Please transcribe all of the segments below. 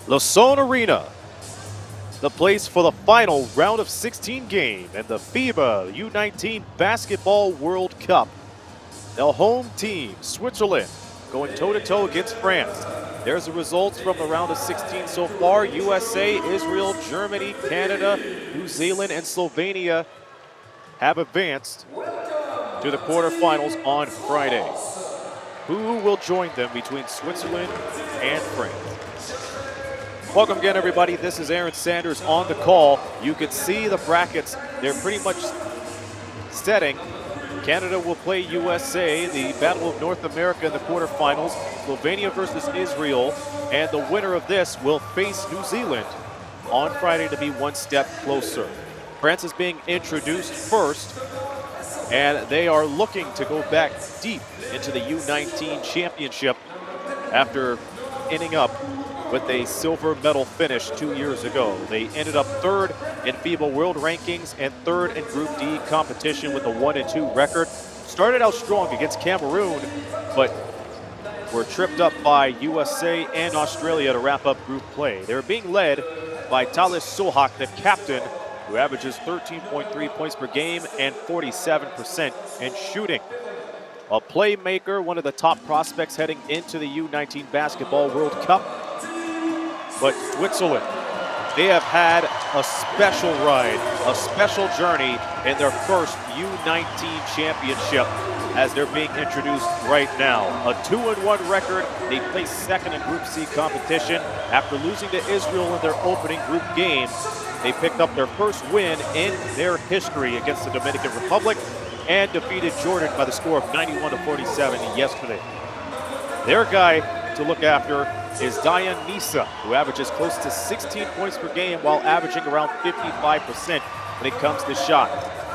Lausanne Arena, the place for the final round of 16 game in the FIBA U19 Basketball World Cup. The home team, Switzerland, going toe-to-toe against France. There's the results from the round of 16 so far. USA, Israel, Germany, Canada, New Zealand, and Slovenia have advanced to the quarterfinals on Friday. Who will join them between Switzerland and France? Welcome again, everybody. This is Aaron Sanders on the call. You can see the brackets. They're pretty much setting. Canada will play USA, the Battle of North America in the quarterfinals. Slovenia versus Israel. And the winner of this will face New Zealand on Friday to be one step closer. France is being introduced first, and they are looking to go back deep into the U19 championship after ending up with a silver medal finish 2 years ago. They ended up third in FIBA World Rankings and third in Group D competition with a 1-2 record. Started out strong against Cameroon, but were tripped up by USA and Australia to wrap up group play. They're being led by Thales Sohak, the captain, who averages 13.3 points per game and 47% in shooting. A playmaker, one of the top prospects heading into the U19 Basketball World Cup. But Switzerland, they have had a special ride, a special journey in their first U19 championship as they're being introduced right now. A 2-1 record. They placed second in Group C competition. After losing to Israel in their opening group game, they picked up their first win in their history against the Dominican Republic and defeated Jordan by the score of 91-47 yesterday. Their guy to look after is Dayan Nisa, who averages close to 16 points per game while averaging around 55% when it comes to shot.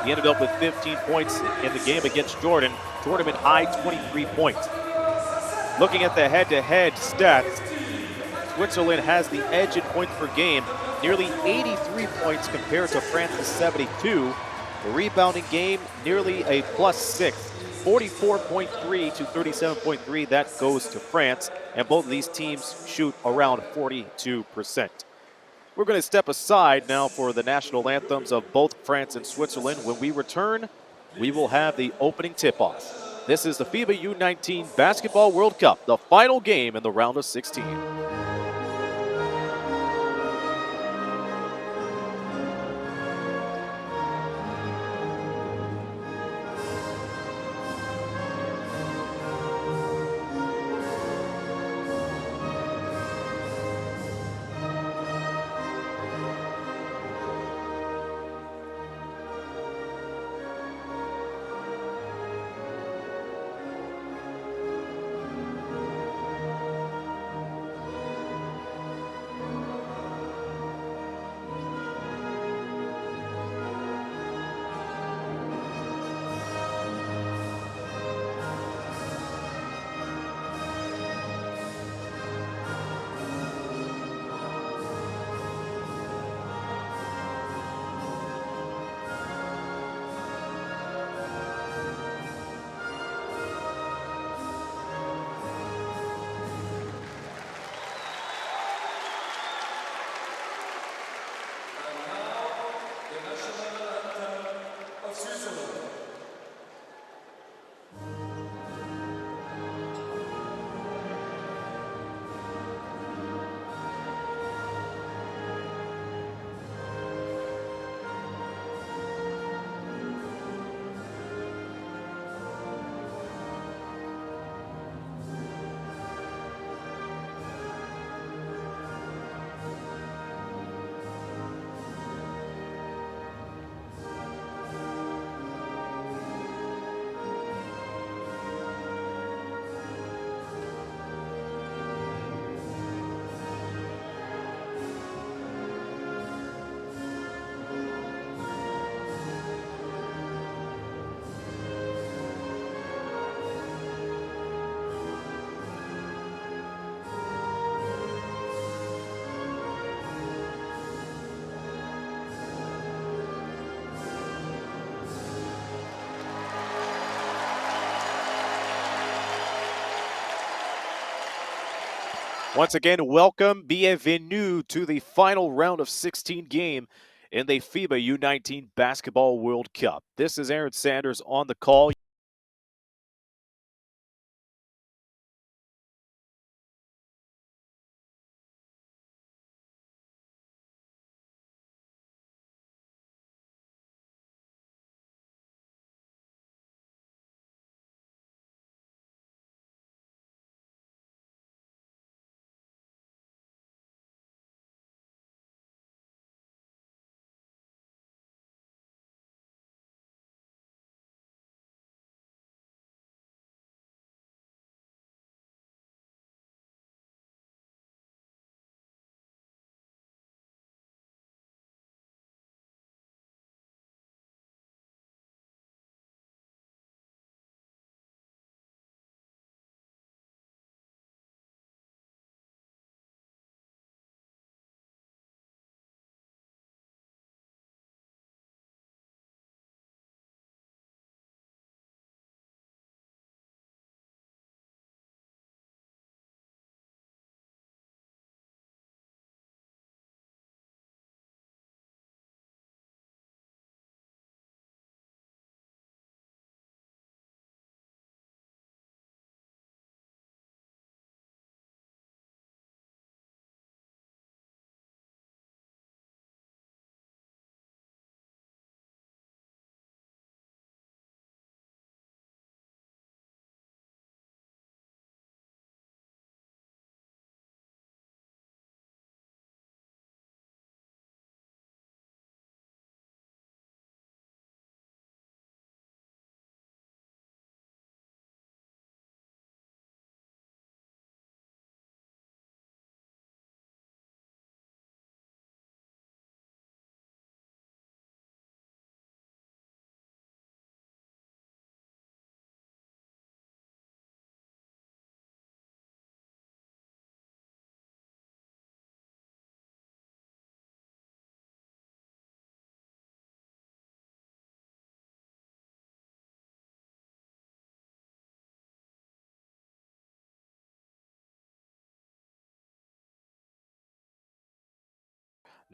He ended up with 15 points in the game against Jordan, tournament high 23 points. Looking at the head-to-head stats, Switzerland has the edge in points per game, nearly 83 points compared to France's 72. The rebounding game, nearly a +6. 44.3 to 37.3, that goes to France, and both of these teams shoot around 42%. We're going to step aside now for the national anthems of both France and Switzerland. When we return, we will have the opening tip-off. This is the FIBA U19 Basketball World Cup, the final game in the round of 16. Once again, welcome, bienvenue to the final round of 16 game in the FIBA U19 Basketball World Cup. This is Aaron Sanders on the call.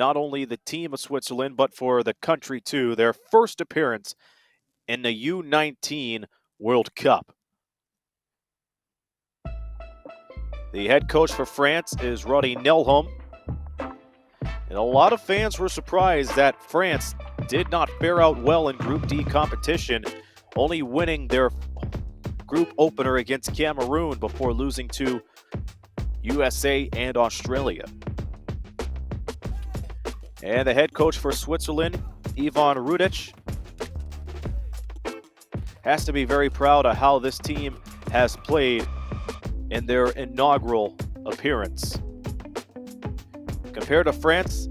Not only the team of Switzerland, but for the country too, their first appearance in the U19 World Cup. The head coach for France is Roddy Nelholm. And a lot of fans were surprised that France did not fare out well in Group D competition, only winning their group opener against Cameroon before losing to USA and Australia. And the head coach for Switzerland, Ivan Rudic, has to be very proud of how this team has played in their inaugural appearance. Compared to France,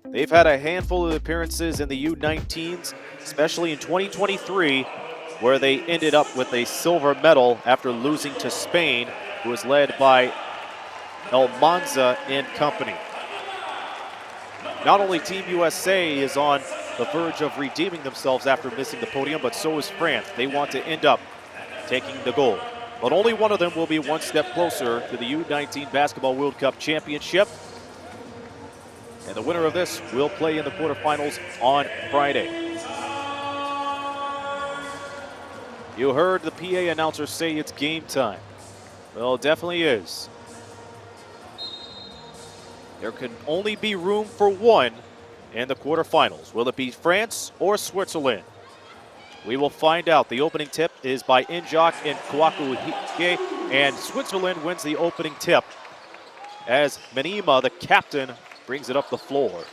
they've had a handful of appearances in the U19s, especially in 2023, where they ended up with a silver medal after losing to Spain, who was led by El Manza and company. Not only Team USA is on the verge of redeeming themselves after missing the podium, but so is France. They want to end up taking the gold. But only one of them will be one step closer to the U19 Basketball World Cup Championship. And the winner of this will play in the quarterfinals on Friday. You heard the PA announcer say it's game time. Well, it definitely is. There can only be room for one in the quarterfinals. Will it be France or Switzerland? We will find out. The opening tip is by Injok and Kwakuhike, and Switzerland wins the opening tip as Menima, the captain, brings it up the floor.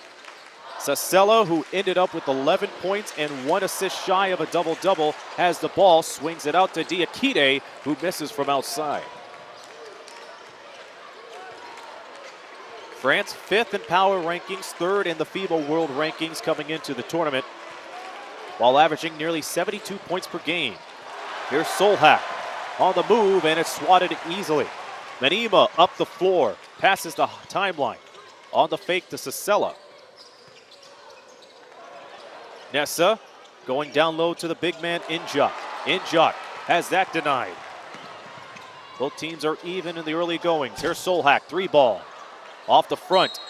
Sasela, who ended up with 11 points and 1 assist shy of a double-double, has the ball, swings it out to Diakite, who misses from outside. France, 5th in power rankings, 3rd in the FIBA World Rankings coming into the tournament, while averaging nearly 72 points per game. Here's Solhack on the move, and it's swatted easily. Menima up the floor, passes the timeline. On the fake to Sasela. Nessa going down low to the big man Injok. Injok has that denied. Both teams are even in the early goings. Here's Solhack, 3-ball. Off the front.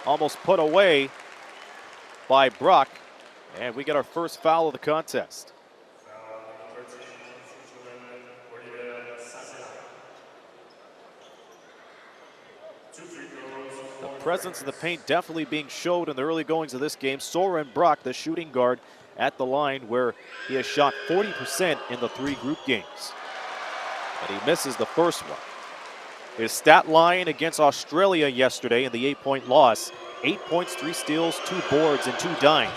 Almost put away by Brock. And we get our first foul of the contest. The presence of the paint definitely being showed in the early goings of this game. Soren Brock, the shooting guard, at the line where he has shot 40% in the 3 group games. And he misses the first one. His stat line against Australia yesterday in the 8-point loss: 8 points, 3 steals, 2 boards, and 2 dimes.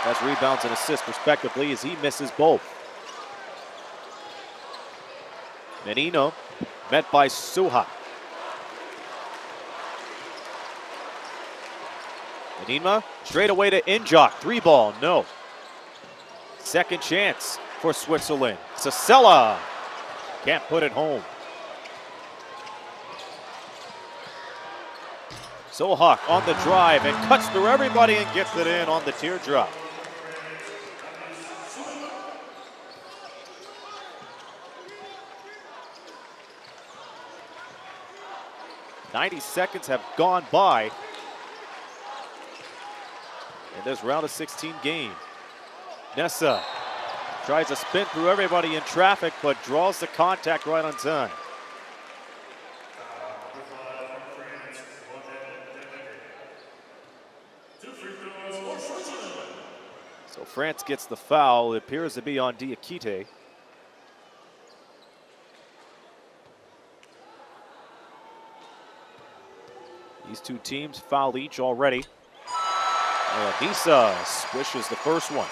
Has rebounds and assists respectively as he misses both. Menino met by Suha. Menima straight away to Injok, 3-ball, no. Second chance for Switzerland. Sasella can't put it home. Sohak on the drive and cuts through everybody and gets it in on the teardrop. "90 seconds have gone by in this round of 16 game. Nessa tries to spin through everybody in traffic, but draws the contact right on time. So France gets the foul. It appears to be on Diakite. These two teams fouled each already. Nisa swishes the first one.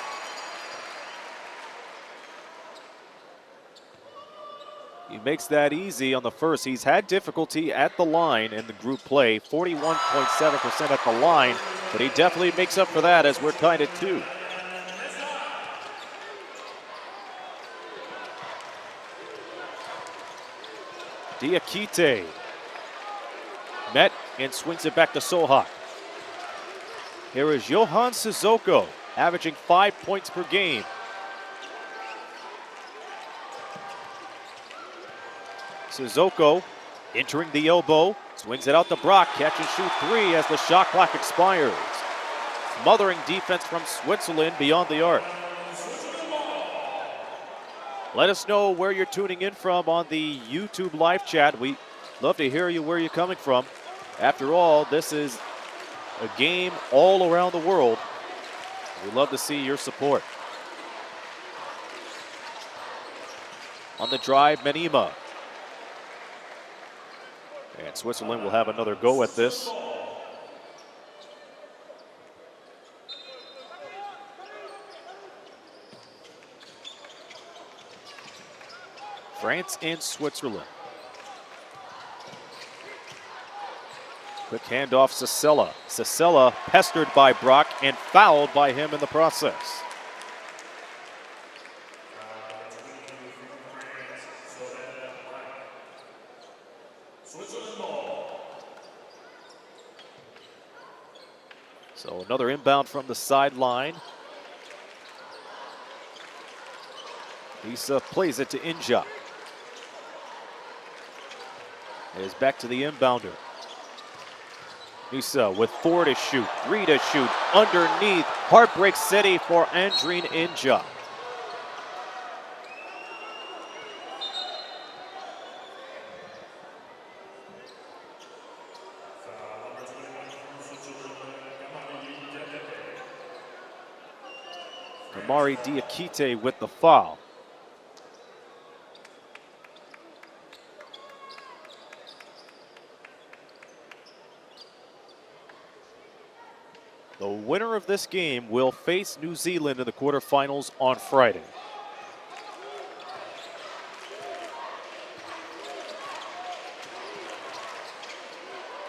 He makes that easy on the first. He's had difficulty at the line in the group play, 41.7% at the line, but he definitely makes up for that as we're tied at 2. Diakite met and swings it back to Sohak. Here is Johan Sissoko, averaging 5 points per game. Sissoko entering the elbow, swings it out to Brock, catch and shoot 3 as the shot clock expires. Smothering defense from Switzerland beyond the arc. Let us know where you're tuning in from on the YouTube live chat. We love to hear you where you're coming from. After all, this is a game all around the world. We love to see your support. On the drive, Menima. And Switzerland will have another go at this. France and Switzerland. Quick handoff, Sasella. Sasella pestered by Brock and fouled by him in the process. So another inbound from the sideline. Lisa plays it to Inja. It is back to the inbounder. Nisa with 4 to shoot, 3 to shoot, underneath. Heartbreak City for Andreen Inja. Kamari Diakite with the foul. The winner of this game will face New Zealand in the quarterfinals on Friday.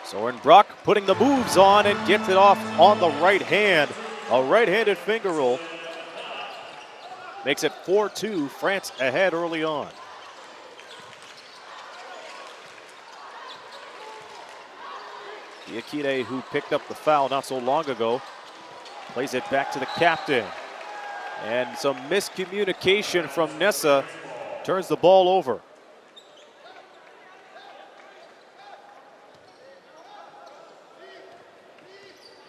Soren Brock putting the moves on and gets it off on the right hand. A right-handed finger roll. Makes it 4-2, France ahead early on. Diakite, who picked up the foul not so long ago, plays it back to the captain. And some miscommunication from Nessa turns the ball over.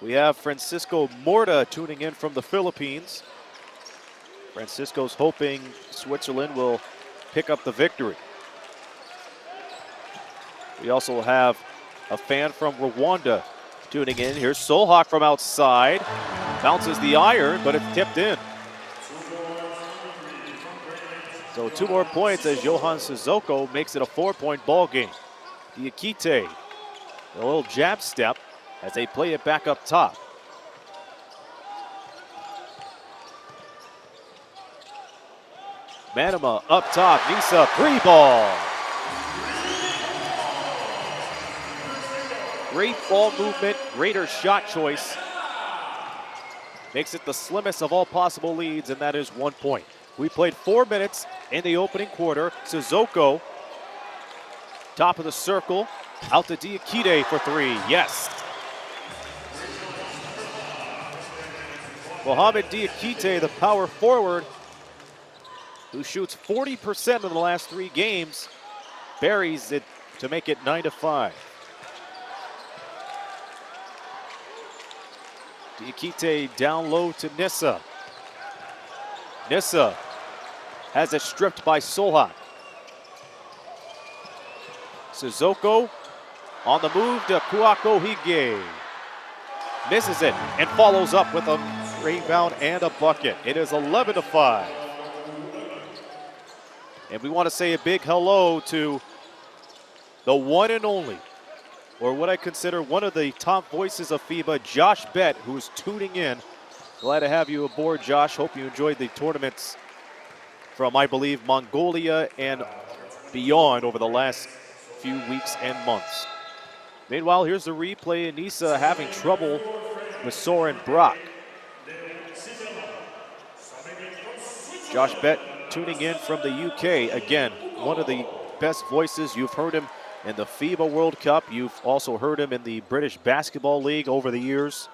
We have Francisco Morta tuning in from the Philippines. Francisco's hoping Switzerland will pick up the victory. We also have a fan from Rwanda tuning in. Here's Solhak from outside. Bounces the iron, but it's tipped in. So 2 more points as Johan Sissoko makes it a 4-point ball game. Diakite, a little jab step as they play it back up top. Manama up top, Nisa 3-ball. Great ball movement, greater shot choice. Makes it the slimmest of all possible leads, and that is 1 point. We played 4 minutes in the opening quarter. Sissoko, top of the circle, out to Diakite for 3, yes. Mohamed Diakite, the power forward, who shoots 40% in the last 3 games, buries it to make it 9-5. Diakite down low to Nissa. Nissa has it stripped by Solhak. Sissoko on the move to Kuako Hige. Misses it and follows up with a rebound and a bucket. It is 11-5. And we want to say a big hello to the one and only, or what I consider one of the top voices of FIBA, Josh Bett, who's tuning in. Glad to have you aboard, Josh. Hope you enjoyed the tournaments from, I believe, Mongolia and beyond over the last few weeks and months. Meanwhile, here's the replay. Nisa having trouble with Soren Brock. Josh Bett tuning in from the UK. Again, one of the best voices. You've heard him in the FIBA World Cup. You've also heard him in the British Basketball League over the years.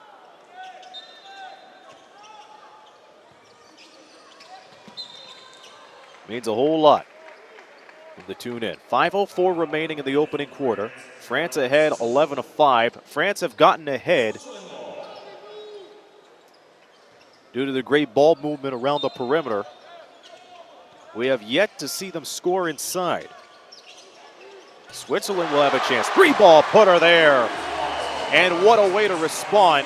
Means a whole lot to tune in. 5:04 remaining in the opening quarter. France ahead 11-5. France have gotten ahead due to the great ball movement around the perimeter. We have yet to see them score inside. Switzerland will have a chance. 3-ball putter there. And what a way to respond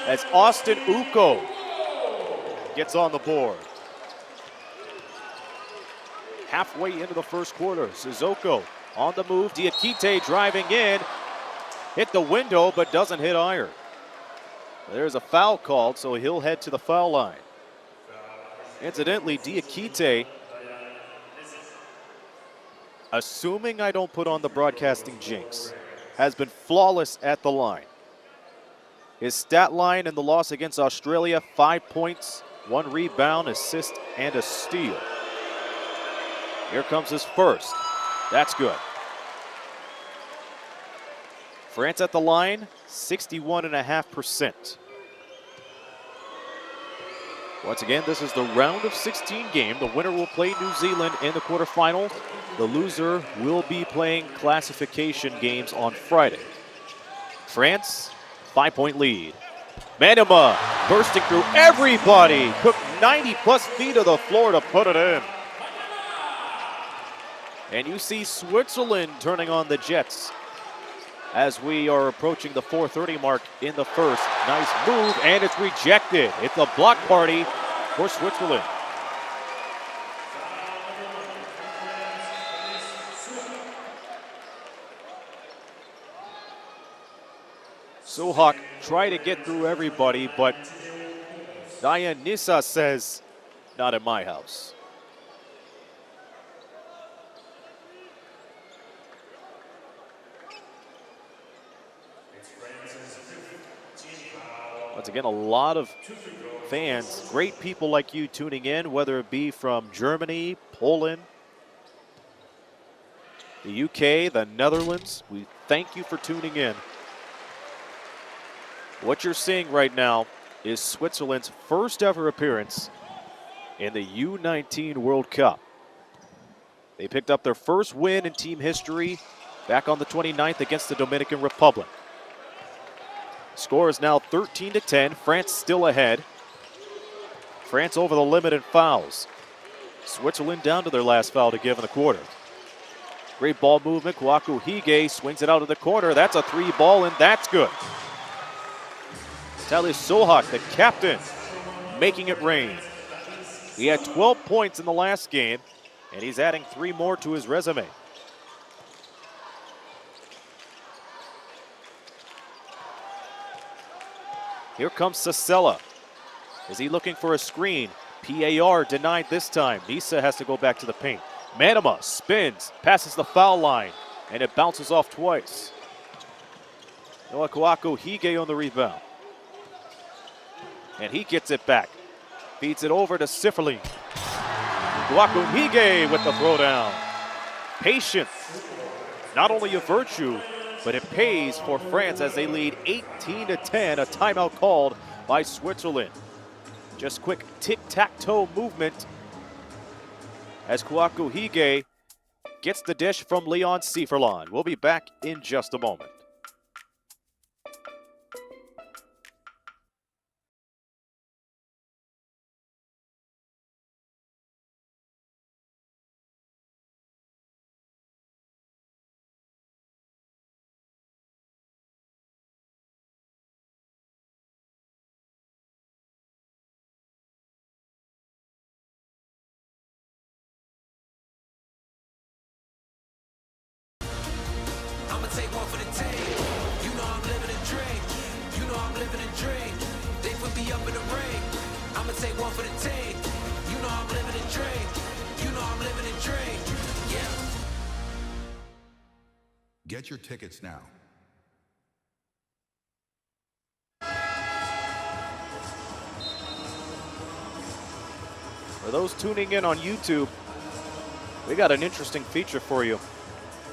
as Austin Uko gets on the board. Halfway into the first quarter, Sissoko on the move. Diakite driving in. Hit the window, but doesn't hit iron. There's a foul called, so he'll head to the foul line. Incidentally, Diakite, assuming I don't put on the broadcasting jinx, has been flawless at the line. His stat line in the loss against Australia, 5 points, 1 rebound, assist, and a steal. Here comes his first. That's good. France at the line, 61.5%. Once again, this is the round of 16 game. The winner will play New Zealand in the quarterfinal. The loser will be playing classification games on Friday. France, 5-point lead. Manama bursting through everybody. Cooked 90-plus feet of the floor to put it in. And you see Switzerland turning on the Jets as we are approaching the 4:30 mark in the first. Nice move, and it's rejected. It's a block party for Switzerland. Solhak tried to get through everybody, but Diane Nissa says, not in my house. Once again, a lot of fans, great people like you tuning in, whether it be from Germany, Poland, the UK, the Netherlands. We thank you for tuning in. What you're seeing right now is Switzerland's first ever appearance in the U19 World Cup. They picked up their first win in team history back on the 29th against the Dominican Republic. Score is now 13-10. France still ahead. France over the limit in fouls. Switzerland down to their last foul to give in the quarter. Great ball movement. Kwaku Hige swings it out of the corner. That's a 3-ball, and that's good. Talis Sohak, the captain, making it rain. He had 12 points in the last game, and he's adding 3 more to his resume. Here comes Sasella. Is he looking for a screen? PAR denied this time. Nisa has to go back to the paint. Manama spins, passes the foul line, and it bounces off twice. Noah Kwaku Hige on the rebound. And he gets it back. Feeds it over to Sifferling. Kwaku Hige with the throwdown. Patience, not only a virtue, but it pays for France as they lead 18-10, a timeout called by Switzerland. Just quick tic-tac-toe movement as Kwaku Hige gets the dish from Leon Sifferland. We'll be back in just a moment. I'ma take one for the team. You know I'm living a dream. You know I'm living a dream. They put me up in the ring. I'ma take one for the team. You know I'm living a dream. You know I'm living a dream. Yeah. Get your tickets now. For those tuning in on YouTube, we got an interesting feature for you.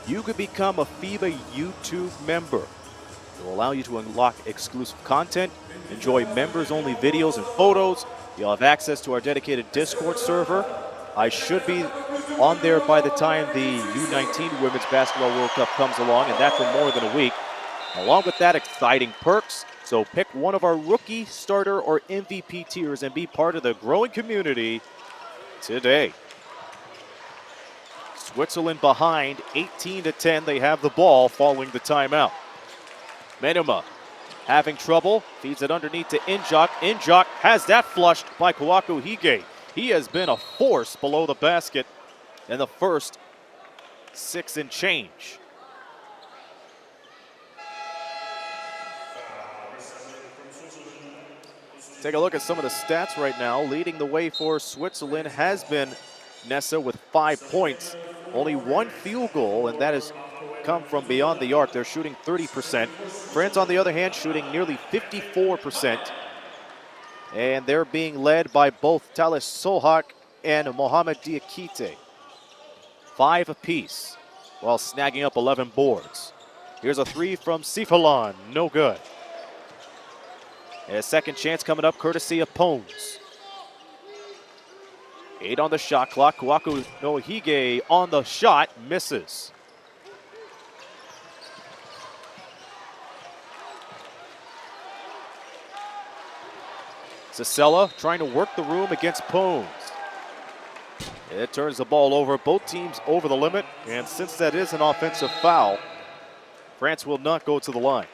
You could become a FIBA YouTube member. It will allow you to unlock exclusive content, enjoy members-only videos and photos. You'll have access to our dedicated Discord server. I should be on there by the time the U19 Women's Basketball World Cup comes along, and that's in more than a week. Along with that, exciting perks. So pick one of our rookie, starter, or MVP tiers and be part of the growing community today. Switzerland behind 18-10. They have the ball following the timeout. Menema having trouble, feeds it underneath to Injok. Injok has that flushed by Kwaku Hige. He has been a force below the basket in the first 6 and change. Take a look at some of the stats right now. Leading the way for Switzerland has been Nessa with 5 points. Only 1 field goal, and that has come from beyond the arc. They're shooting 30%. France, on the other hand, shooting nearly 54%. And they're being led by both Talis Sohak and Mohamed Diakite. 5 apiece, while snagging up 11 boards. Here's a 3 from Sifferland, no good. And a second chance coming up courtesy of Pons. 8 on the shot clock. Kwaku Hige on the shot, misses. Sasella trying to work the room against Pons. It turns the ball over. Both teams over the limit. And since that is an offensive foul, France will not go to the line.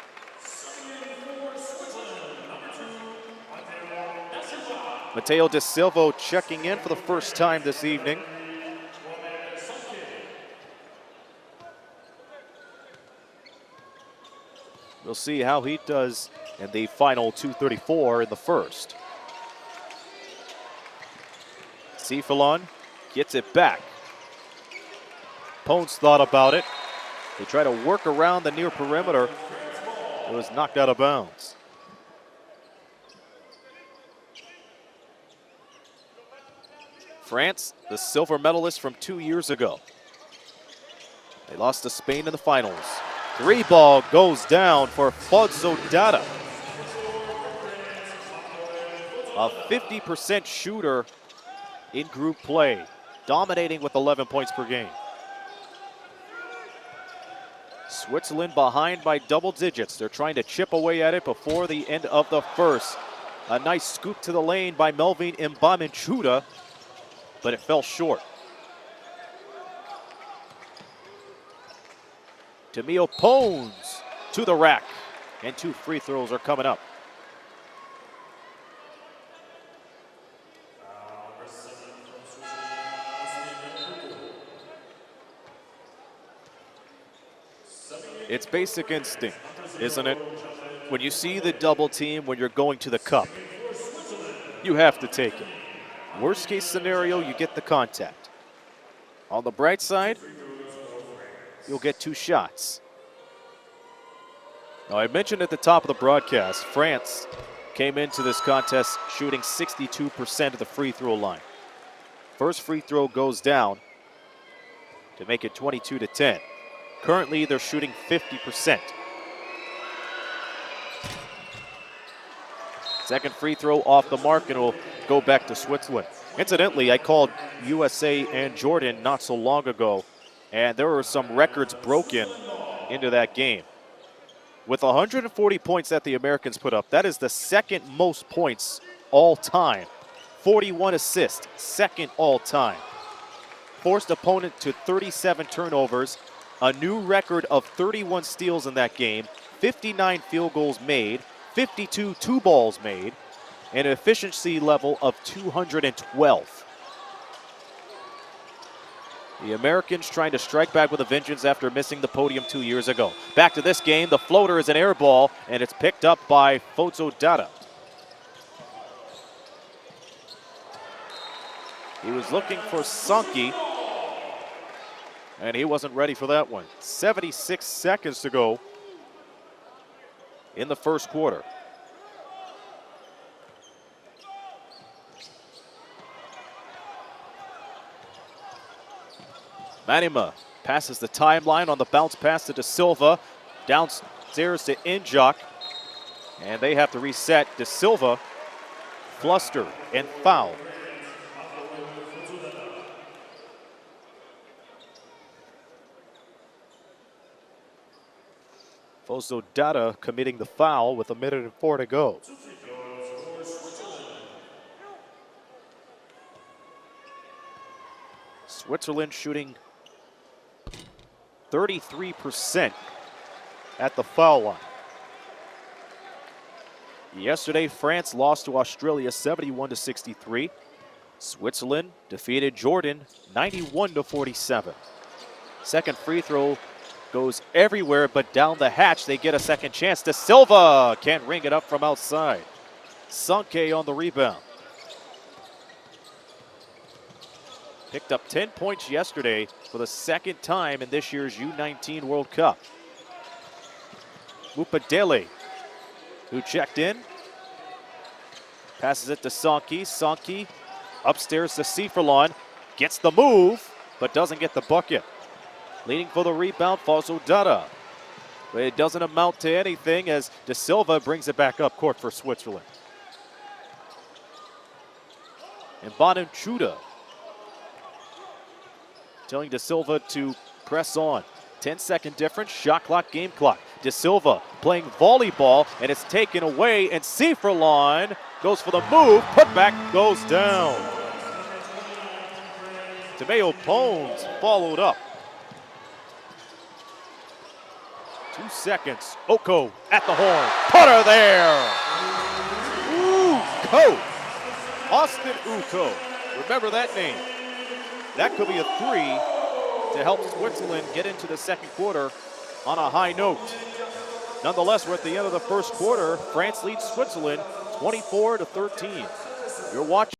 Mateo De Silva checking in for the first time this evening. We'll see how he does in the final 2:34 in the first. Sifferland gets it back. Pons thought about it. They try to work around the near perimeter. It was knocked out of bounds. France, the silver medalist from 2 years ago. They lost to Spain in the finals. 3-ball goes down for Fodzo Dada. A 50% shooter in group play, dominating with 11 points per game. Switzerland behind by double digits. They're trying to chip away at it before the end of the first. A nice scoop to the lane by Melvin Mbaminchuda, but it fell short. Tamio Pones to the rack, and 2 free throws are coming up. It's basic instinct, isn't it? When you see the double team when you're going to the cup, you have to take it. Worst case scenario, you get the contact. On the bright side, you'll get 2 shots. Now, I mentioned at the top of the broadcast, France came into this contest shooting 62% of the free throw line. First free throw goes down to make it 22-10. Currently, they're shooting 50%. Second free throw off the mark, and will go back to Switzerland. Incidentally, I called USA and Jordan not so long ago, and there were some records broken into that game. With 140 points that the Americans put up, that is the second most points all time. 41 assists, second all time. Forced opponent to 37 turnovers, a new record of 31 steals in that game, 59 field goals made, 52 two balls made, and an efficiency level of 212. The Americans trying to strike back with a vengeance after missing the podium 2 years ago. Back to this game, the floater is an air ball, and it's picked up by Dada. He was looking for Sankey, and he wasn't ready for that one. 76 seconds to go in the first quarter. Manima passes the timeline on the bounce pass to De Silva. Downstairs to Injok. And they have to reset. De Silva flustered and fouled. Dada committing the foul with 1:04 to go. Switzerland shooting 33% at the foul line. Yesterday, France lost to Australia 71-63. Switzerland defeated Jordan 91-47. Second free throw goes everywhere but down the hatch. They get a second chance. De Silva can't ring it up from outside. Sankey on the rebound. Picked up 10 points yesterday for the second time in this year's U19 World Cup. Mupadele, who checked in, passes it to Sankey. Sankey upstairs to Sifralon, gets the move, but doesn't get the bucket. Leading for the rebound, Dada. But it doesn't amount to anything as De Silva brings it back up court for Switzerland. And Mbaminchuda telling De Silva to press on. 10-second difference, shot clock, game clock. De Silva playing volleyball, and it's taken away, and Sifralon goes for the move, putback goes down. Tamio Pones followed up. 2 seconds, Oko at the horn, putter there. Uko, Austin Uko, remember that name. That could be a 3 to help Switzerland get into the second quarter on a high note. Nonetheless, we're at the end of the first quarter. France leads Switzerland 24-13. You're watching.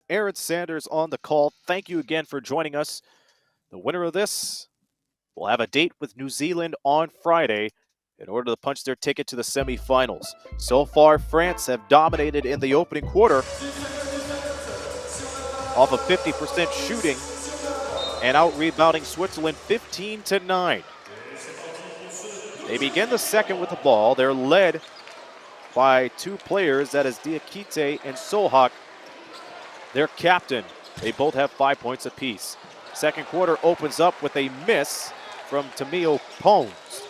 Aaron Sanders on the call. Thank you again for joining us. The winner of this will have a date with New Zealand on Friday in order to punch their ticket to the semifinals. So far, France have dominated in the opening quarter off of 50% shooting and out-rebounding Switzerland 15-9. They begin the second with the ball. They're led by two players, that is Diakite and Sohak, their captain. They both have 5 points apiece. Second quarter opens up with a miss from Tamio Pones.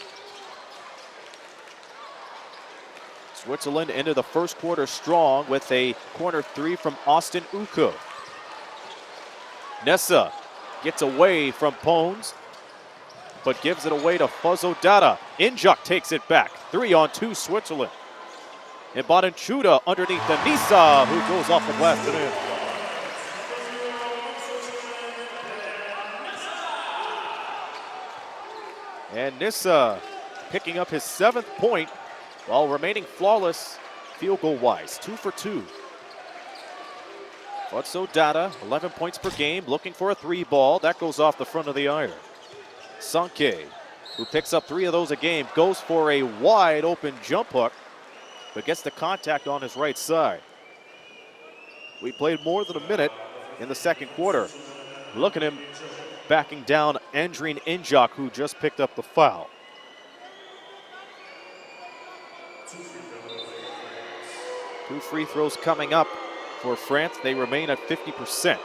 Switzerland into the first quarter strong with a corner three from Austin Uko. Nessa gets away from Pones, but gives it away to Fuzzo Dada. Injuk takes it back. 3-on-2 Switzerland. And Bonanchuda underneath the Nisa, who goes off the glass and in. And Nissa picking up his 7th point while remaining flawless field goal wise. 2 for 2. Fuzzo Dada, 11 points per game, looking for a 3-ball. That goes off the front of the iron. Sanke, who picks up 3 of those a game, goes for a wide open jump hook, but gets the contact on his right side. We played more than a minute in the second quarter. Look at him backing down Andrine Injuk, who just picked up the foul. Two free throws coming up for France. They remain at 50%.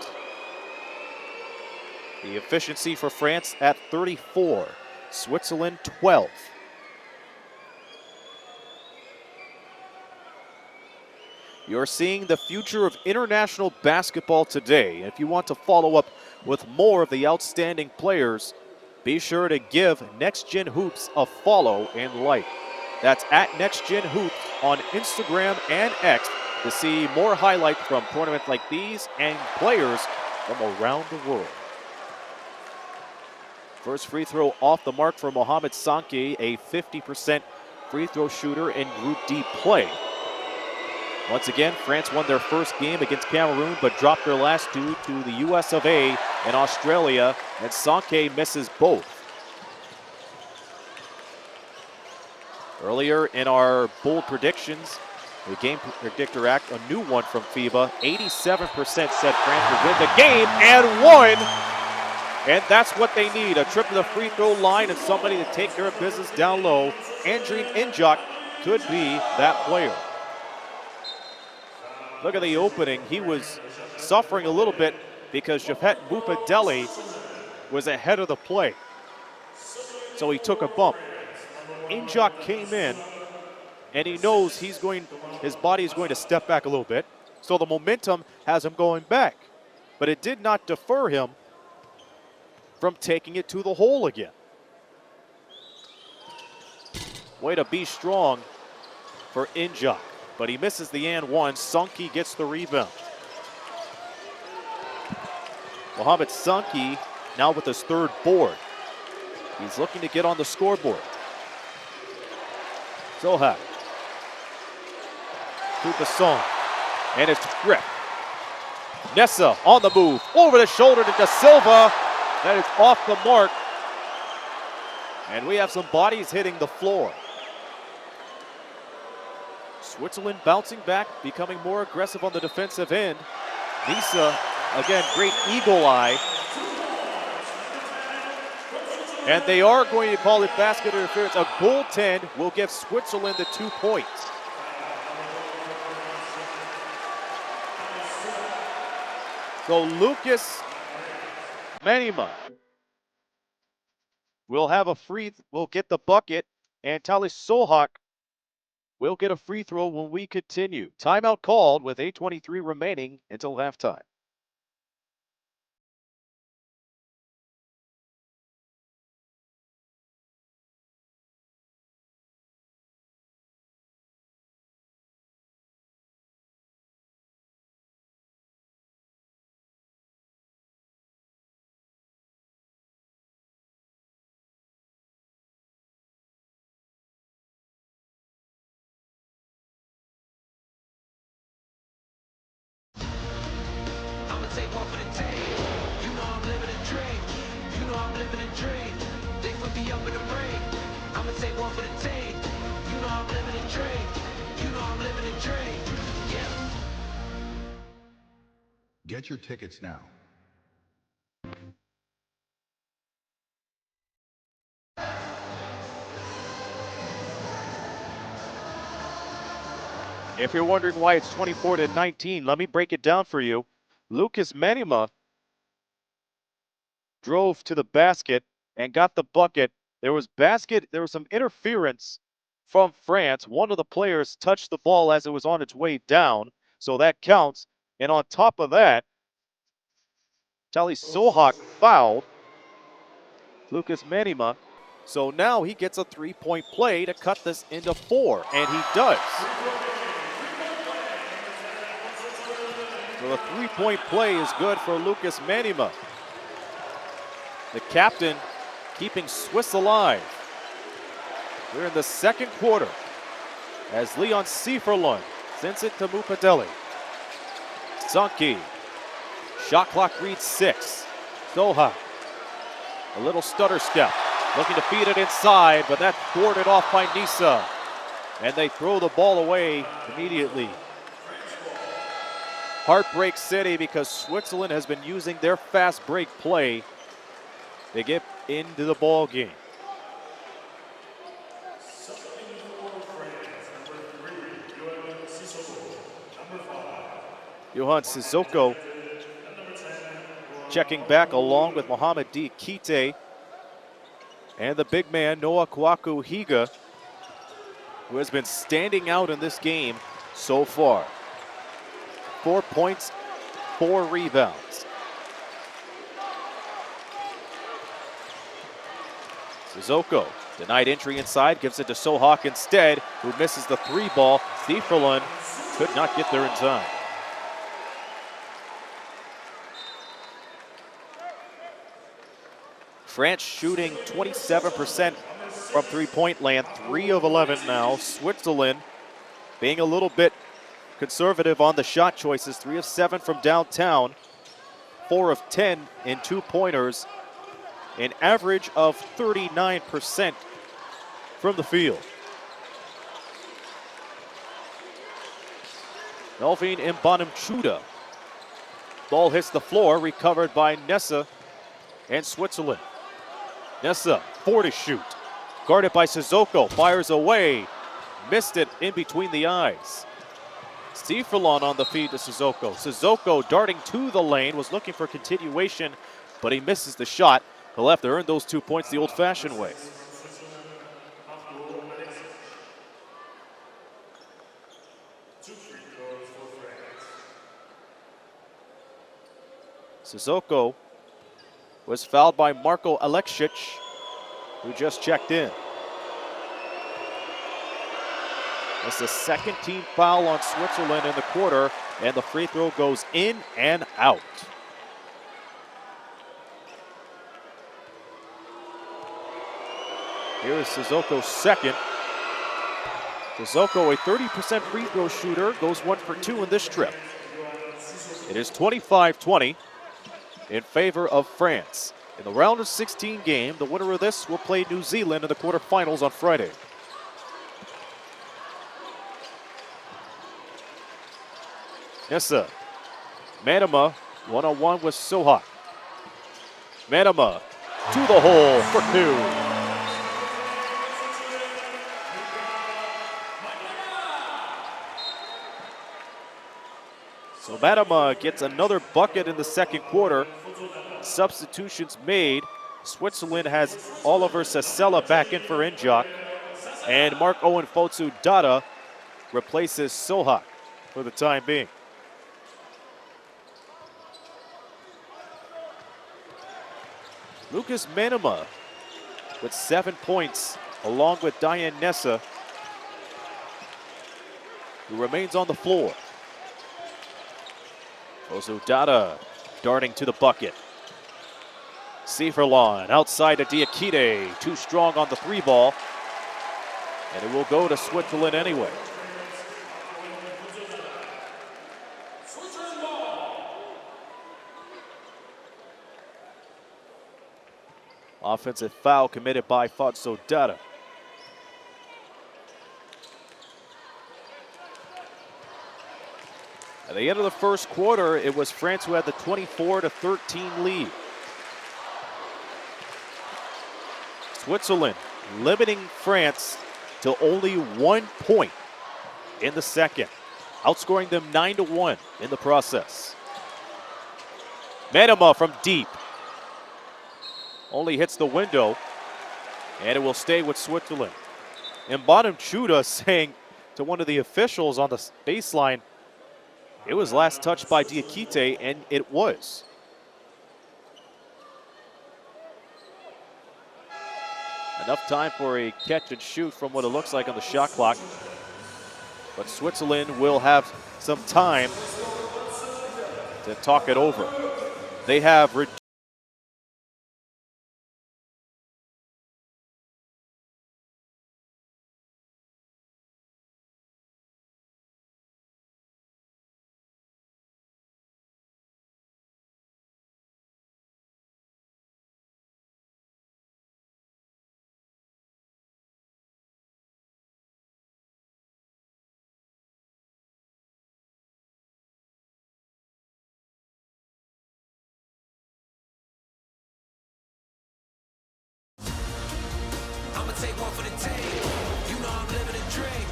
The efficiency for France at 34. Switzerland 12. You're seeing the future of international basketball today. If you want to follow up with more of the outstanding players, be sure to give Next Gen Hoops a follow and like. That's at Next Gen Hoops on Instagram and X to see more highlights from tournaments like these and players from around the world. First free throw off the mark for Mohamed Sanki, a 50% free throw shooter in Group D play. Once again, France won their first game against Cameroon, but dropped their last two to the US of A and Australia, and Sanke misses both. Earlier in our bold predictions, the Game Predictor Act, a new one from FIBA, 87% said France would win the game and won. And that's what they need, a trip to the free throw line and somebody to take care of business down low. Andrine Injuk could be that player. Look at the opening. He was suffering a little bit because Japhet Bupadeli was ahead of the play. So he took a bump. Injuk came in, and he knows his body is going to step back a little bit. So the momentum has him going back. But it did not defer him from taking it to the hole again. Way to be strong for Injuk. But he misses the and one. Sanki gets the rebound. Mohamed Sanki now with his 3rd board. He's looking to get on the scoreboard. Sohak. To Basson. And it's stripped. Nessa on the move. Over the shoulder to Da Silva. That is off the mark. And we have some bodies hitting the floor. Switzerland bouncing back, becoming more aggressive on the defensive end. Nisa, again, great eagle eye. And they are going to call it basket interference. A goaltend will give Switzerland the 2 points. So Lucas Manima will get the bucket, and Talis Sohak will get a free throw when we continue. Timeout called with 8:23 remaining until halftime. take one for the team. You know I'm living a dream. You know I'm living a dream. They put me up in the ring. I'ma take one for the team. You know I'm living a dream. You know I'm living a dream. Yeah. Get your tickets now. If you're wondering why it's 24-19, let me break it down for you. Lucas Manima drove to the basket and got the bucket. There was some interference from France. One of the players touched the ball as it was on its way down, so that counts. And on top of that, Tali Sohak fouled Lucas Manima. So now he gets a three-point play to cut this into 4, and he does. So the three-point play is good for Lucas Manima. The captain keeping Swiss alive. We're in the second quarter as Leon Sieferlund sends it to Mupadeli. Sunke. Shot clock reads 6. Soha. A little stutter step. Looking to feed it inside, but that's boarded off by Nisa. And they throw the ball away immediately. Heartbreak City because Switzerland has been using their fast break play to get into the ball game. Johan Sissoko checking back along with Mohamed Diakite and the big man Noah Kwaku Higa, who has been standing out in this game so far. 4 points, 4 rebounds. Sissoko denied entry inside, gives it to Sohak instead, who misses the 3 ball. Sieferlund could not get there in time. France shooting 27% from three-point land, 3 of 11 now. Switzerland being a little bit conservative on the shot choices, 3 of 7 from downtown, 4 of 10 in 2-pointers, an average of 39% from the field. Melvin Mbanamchuda. Ball hits the floor, recovered by Nessa and Switzerland. Nessa, 4 to shoot. Guarded by Sissoko, fires away. Missed it in between the eyes. Sieferlund on the feed to Sissoko. Sissoko darting to the lane, was looking for continuation, but he misses the shot. He'll have to earn those 2 points the old-fashioned way. Sissoko was fouled by Marko Aleksic, who just checked in. That's the second team foul on Switzerland in the quarter, and the free throw goes in and out. Here is Sissoko's second. Sissoko, a 30% free throw shooter, goes 1 for 2 in this trip. It is 25-20 in favor of France. In the round of 16 game, the winner of this will play New Zealand in the quarterfinals on Friday. Nessa. Manama, one-on-one with Sohak. Manama to the hole for 2. So Manama gets another bucket in the second quarter. Substitutions made. Switzerland has Oliver Sasella back in for Injok. And Mark Owen Fotsu Dada replaces Sohak for the time being. Lucas Manama with 7 points, along with Diane Nessa, who remains on the floor. Ozudada darting to the bucket. Sieferlund outside to Diakite, too strong on the 3 ball. And it will go to Switzerland anyway. Offensive foul committed by Fatsodata. At the end of the first quarter, it was France who had the 24-13 lead. Switzerland limiting France to only 1 point in the second, outscoring them 9-1 in the process. Manema from deep. Only hits the window, and it will stay with Switzerland. And Bonamchuda saying to one of the officials on the baseline, it was last touched by Diakite, and it was. Enough time for a catch and shoot from what it looks like on the shot clock. But Switzerland will have some time to talk it over. They have I'ma take one for the team. You know I'm living a dream.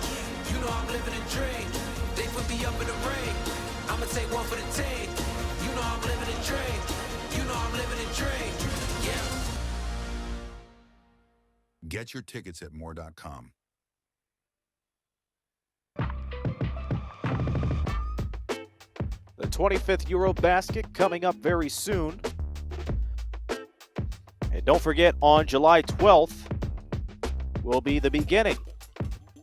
You know I'm living a dream. They put me up in the ring. I'ma take one for the team. You know I'm living a dream. You know I'm living a dream. Yeah. Get your tickets at more.com. the 25th Eurobasket coming up very soon. And don't forget, on July 12th will be the beginning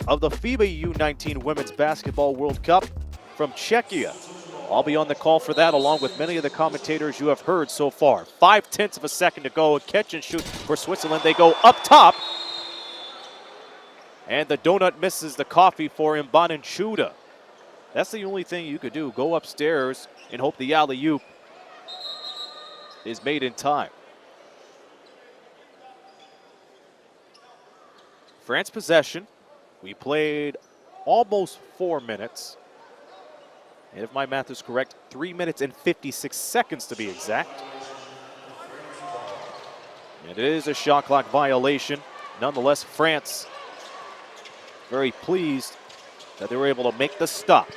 of the FIBA U19 Women's Basketball World Cup from Czechia. I'll be on the call for that along with many of the commentators you have heard so far. 0.5 of a second to go. A catch and shoot for Switzerland. They go up top. And the donut misses the coffee for Mbanenchuda. That's the only thing you could do. Go upstairs and hope the alley-oop is made in time. France possession. We played almost 4 minutes. And if my math is correct, 3 minutes and 56 seconds to be exact. And it is a shot clock violation. Nonetheless, France very pleased that they were able to make the stop.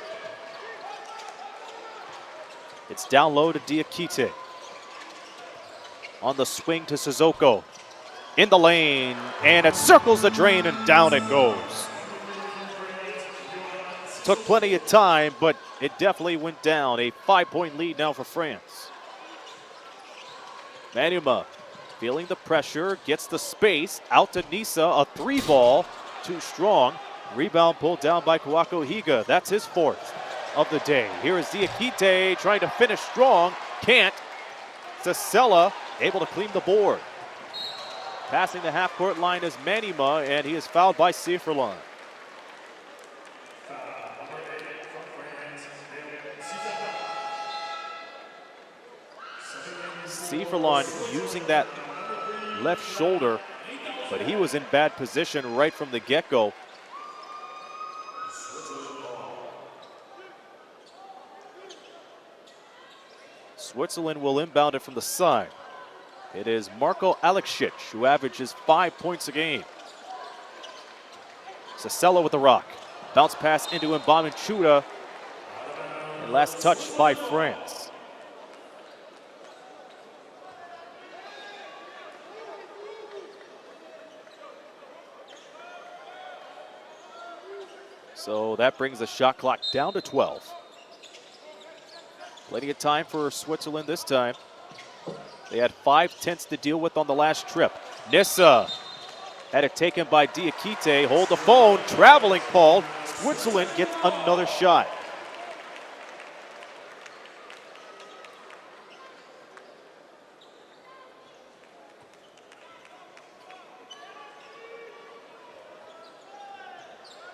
It's down low to Diakite. On the swing to Sissoko. In the lane, and it circles the drain, and down it goes. Took plenty of time, but it definitely went down. A 5-point lead now for France. Manuma feeling the pressure, gets the space, out to Nisa, a 3-ball, too strong. Rebound pulled down by Kawako Higa. That's his 4th of the day. Here is Diakite trying to finish strong, can't. Sella able to clean the board. Passing the half-court line is Manima, and he is fouled by Sifrelon. Sifrelon using that left shoulder, but he was in bad position right from the get-go. Switzerland will inbound it from the side. It is Marko Aleksic who averages 5 points a game. Sissela with the rock. Bounce pass into Mbanenchuda. And last touch by France. So that brings the shot clock down to 12. Plenty of time for Switzerland this time. They had 5/10 to deal with on the last trip. Nissa had it taken by Diakite. Hold the phone, traveling called. Switzerland gets another shot.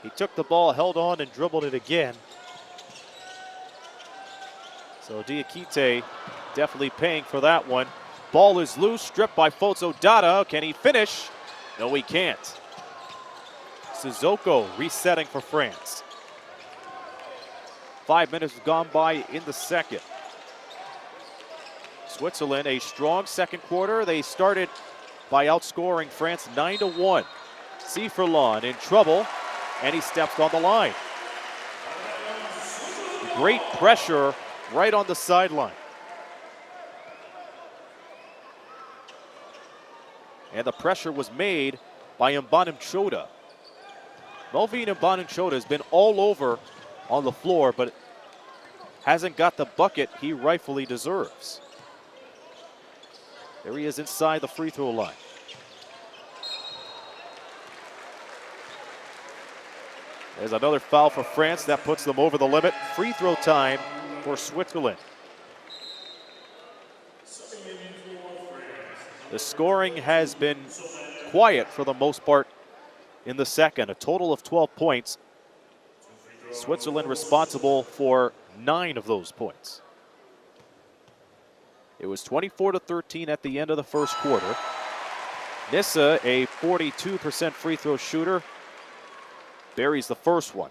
He took the ball, held on, and dribbled it again. So Diakite definitely paying for that one. Ball is loose, stripped by Fozo Dada. Can he finish? No, he can't. Sissoko resetting for France. 5 minutes have gone by in the second. Switzerland, a strong second quarter. They started by outscoring France 9-1. Cifrelon in trouble, and he steps on the line. Great pressure right on the sideline. And the pressure was made by Mbanim Choda. Melvin Mbanim Choda has been all over on the floor, but hasn't got the bucket he rightfully deserves. There he is inside the free throw line. There's another foul for France that puts them over the limit. Free throw time for Switzerland. The scoring has been quiet for the most part in the second. A total of 12 points. Switzerland responsible for 9 of those points. It was 24-13 at the end of the first quarter. Nissa, a 42% free throw shooter, buries the first one.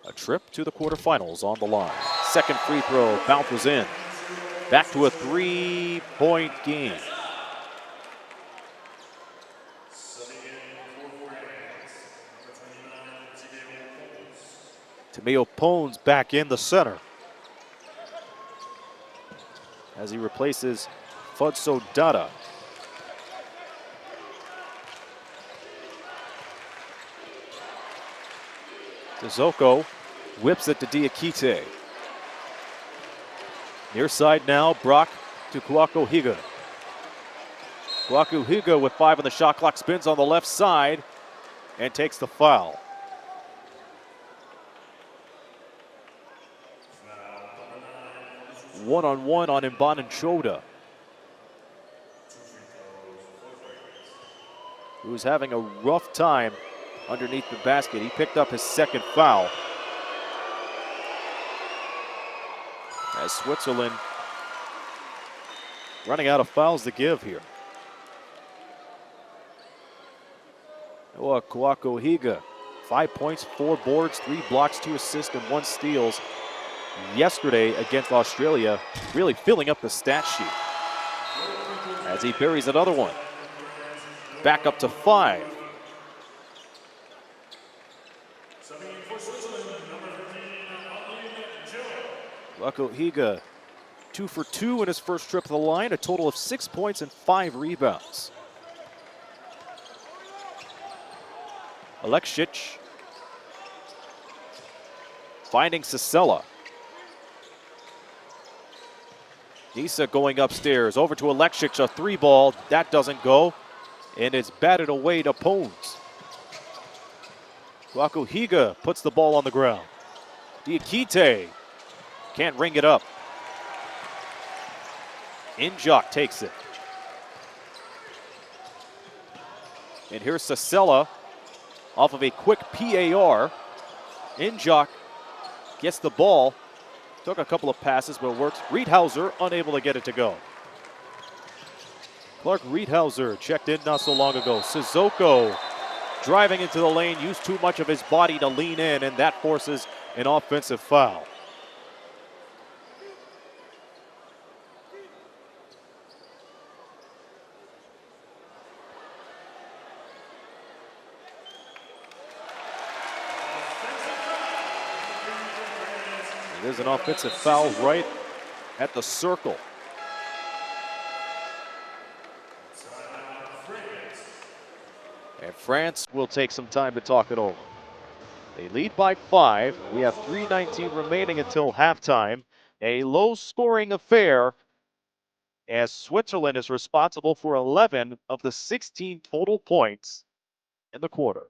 A trip to the quarterfinals on the line. Second free throw bounces in. Back to a 3-point game. Tameo Pones back in the center as he replaces Fozo Dada. Sissoko whips it to Diakite. Near side now, Brock to Kwaku Higa. Kwaku Higa with 5 on the shot clock spins on the left side and takes the foul. One-on-one on Mbanim Choda, who's having a rough time underneath the basket. He picked up his second foul. As Switzerland running out of fouls to give here. Noah Kwaku Higa, 5 points, 4 boards, 3 blocks, 2 assists, and 1 steals yesterday against Australia, really filling up the stat sheet as he buries another one. Back up to 5. Kwaku Higa, 2 for 2 in his first trip to the line, a total of 6 points and 5 rebounds. Alexic finding Sissela. Nisa going upstairs, over to Alexic, a 3-ball, that doesn't go, and it's batted away to Pones. Kwaku Higa puts the ball on the ground. Diakite can't ring it up. Injok takes it. And here's Sissela off of a quick PAR. Injok gets the ball. Took a couple of passes, but it works. Riedhauser unable to get it to go. Clark Riedhauser checked in not so long ago. Sissoko driving into the lane, used too much of his body to lean in, and that forces an offensive foul. There's an offensive foul right at the circle. And France will take some time to talk it over. They lead by 5. We have 3:19 remaining until halftime. A low-scoring affair as Switzerland is responsible for 11 of the 16 total points in the quarter.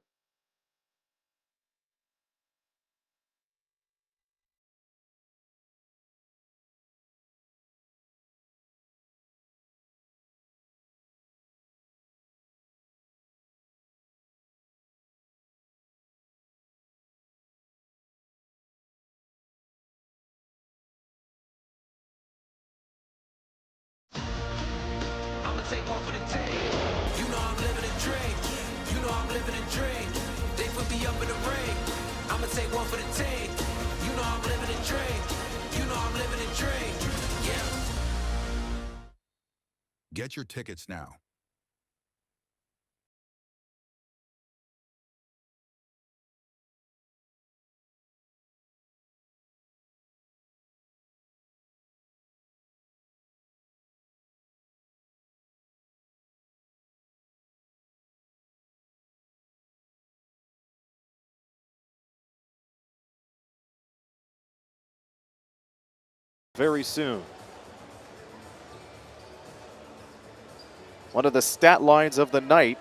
I'ma take one for the team. You know I'm living a dream. You know I'm living a dream. Yeah. Get your tickets now. Very soon. One of the stat lines of the night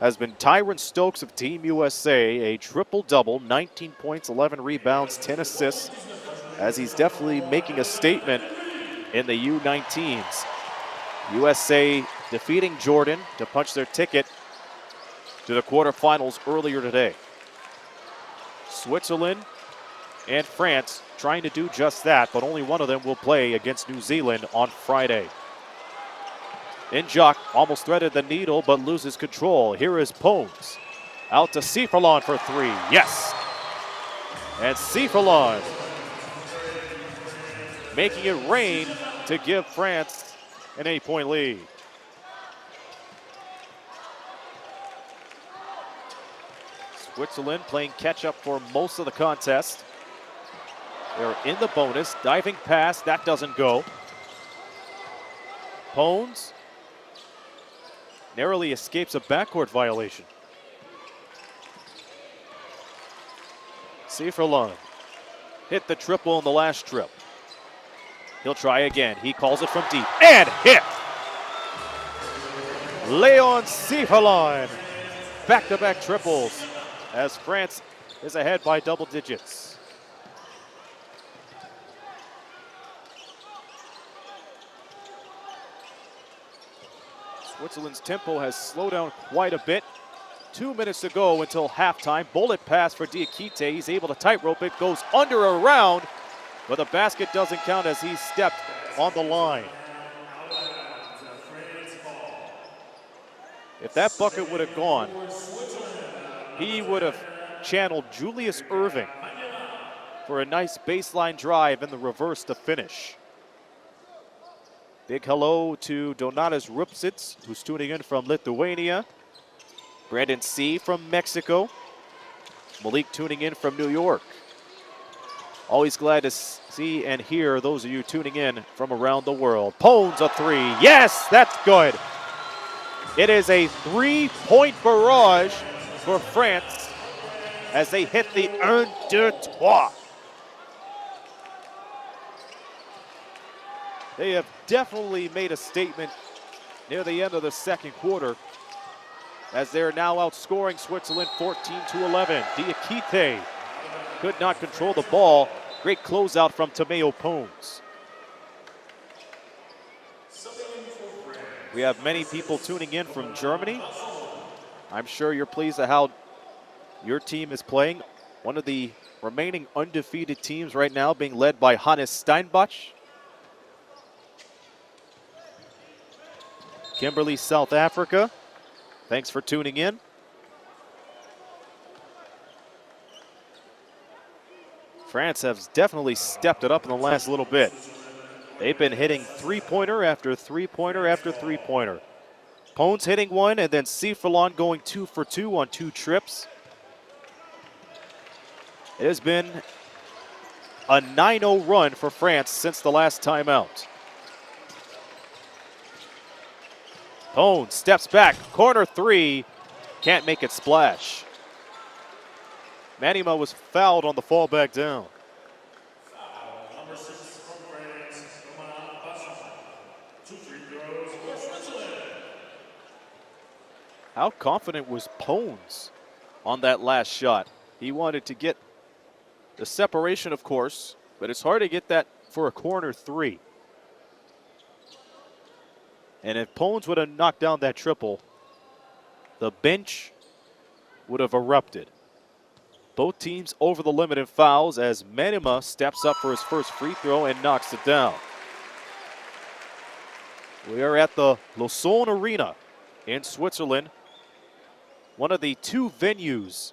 has been Tyron Stokes of Team USA, a triple-double, 19 points, 11 rebounds, 10 assists, as he's definitely making a statement in the U19s. USA defeating Jordan to punch their ticket to the quarterfinals earlier today. Switzerland and France trying to do just that, but only one of them will play against New Zealand on Friday. Injok almost threaded the needle, but loses control. Here is Pones. Out to Sifalon for three. Yes! And Sifalon making it rain to give France an 8-point lead. Switzerland playing catch-up for most of the contest. They're in the bonus. Diving pass. That doesn't go. Pones narrowly escapes a backcourt violation. Sifalon hit the triple in the last trip. He'll try again. He calls it from deep and hit. Leon Sifalon. Back-to-back triples as France is ahead by double digits. Switzerland's tempo has slowed down quite a bit. 2 minutes to go until halftime. Bullet pass for Diakite. He's able to tightrope it. Goes under around, but the basket doesn't count as he stepped on the line. If that bucket would have gone, he would have channeled Julius Erving for a nice baseline drive in the reverse to finish. Big hello to Donatas Rupsits, who's tuning in from Lithuania. Brandon C. from Mexico. Malik tuning in from New York. Always glad to see and hear those of you tuning in from around the world. Pones a three. Yes, that's good. It is a 3-point barrage for France as they hit the 1-2-3. They have definitely made a statement near the end of the second quarter as they're now outscoring Switzerland 14-11. Diakite could not control the ball. Great closeout from Tomeo Pones. We have many people tuning in from Germany. I'm sure you're pleased at how your team is playing. One of the remaining undefeated teams right now being led by Hannes Steinbach. Kimberley, South Africa. Thanks for tuning in. France has definitely stepped it up in the last little bit. They've been hitting three-pointer after three-pointer after three-pointer. Pones hitting one, and then Sifalon going 2 for 2 on 2 trips. It has been a 9-0 run for France since the last timeout. Pones steps back, corner three, can't make it splash. Manima was fouled on the fall back down. How confident was Pones on that last shot? He wanted to get the separation, of course, but it's hard to get that for a corner three. And if Pones would have knocked down that triple, the bench would have erupted. Both teams over the limit in fouls as Manima steps up for his first free throw and knocks it down. We are at the Lausanne Arena in Switzerland, one of the 2 venues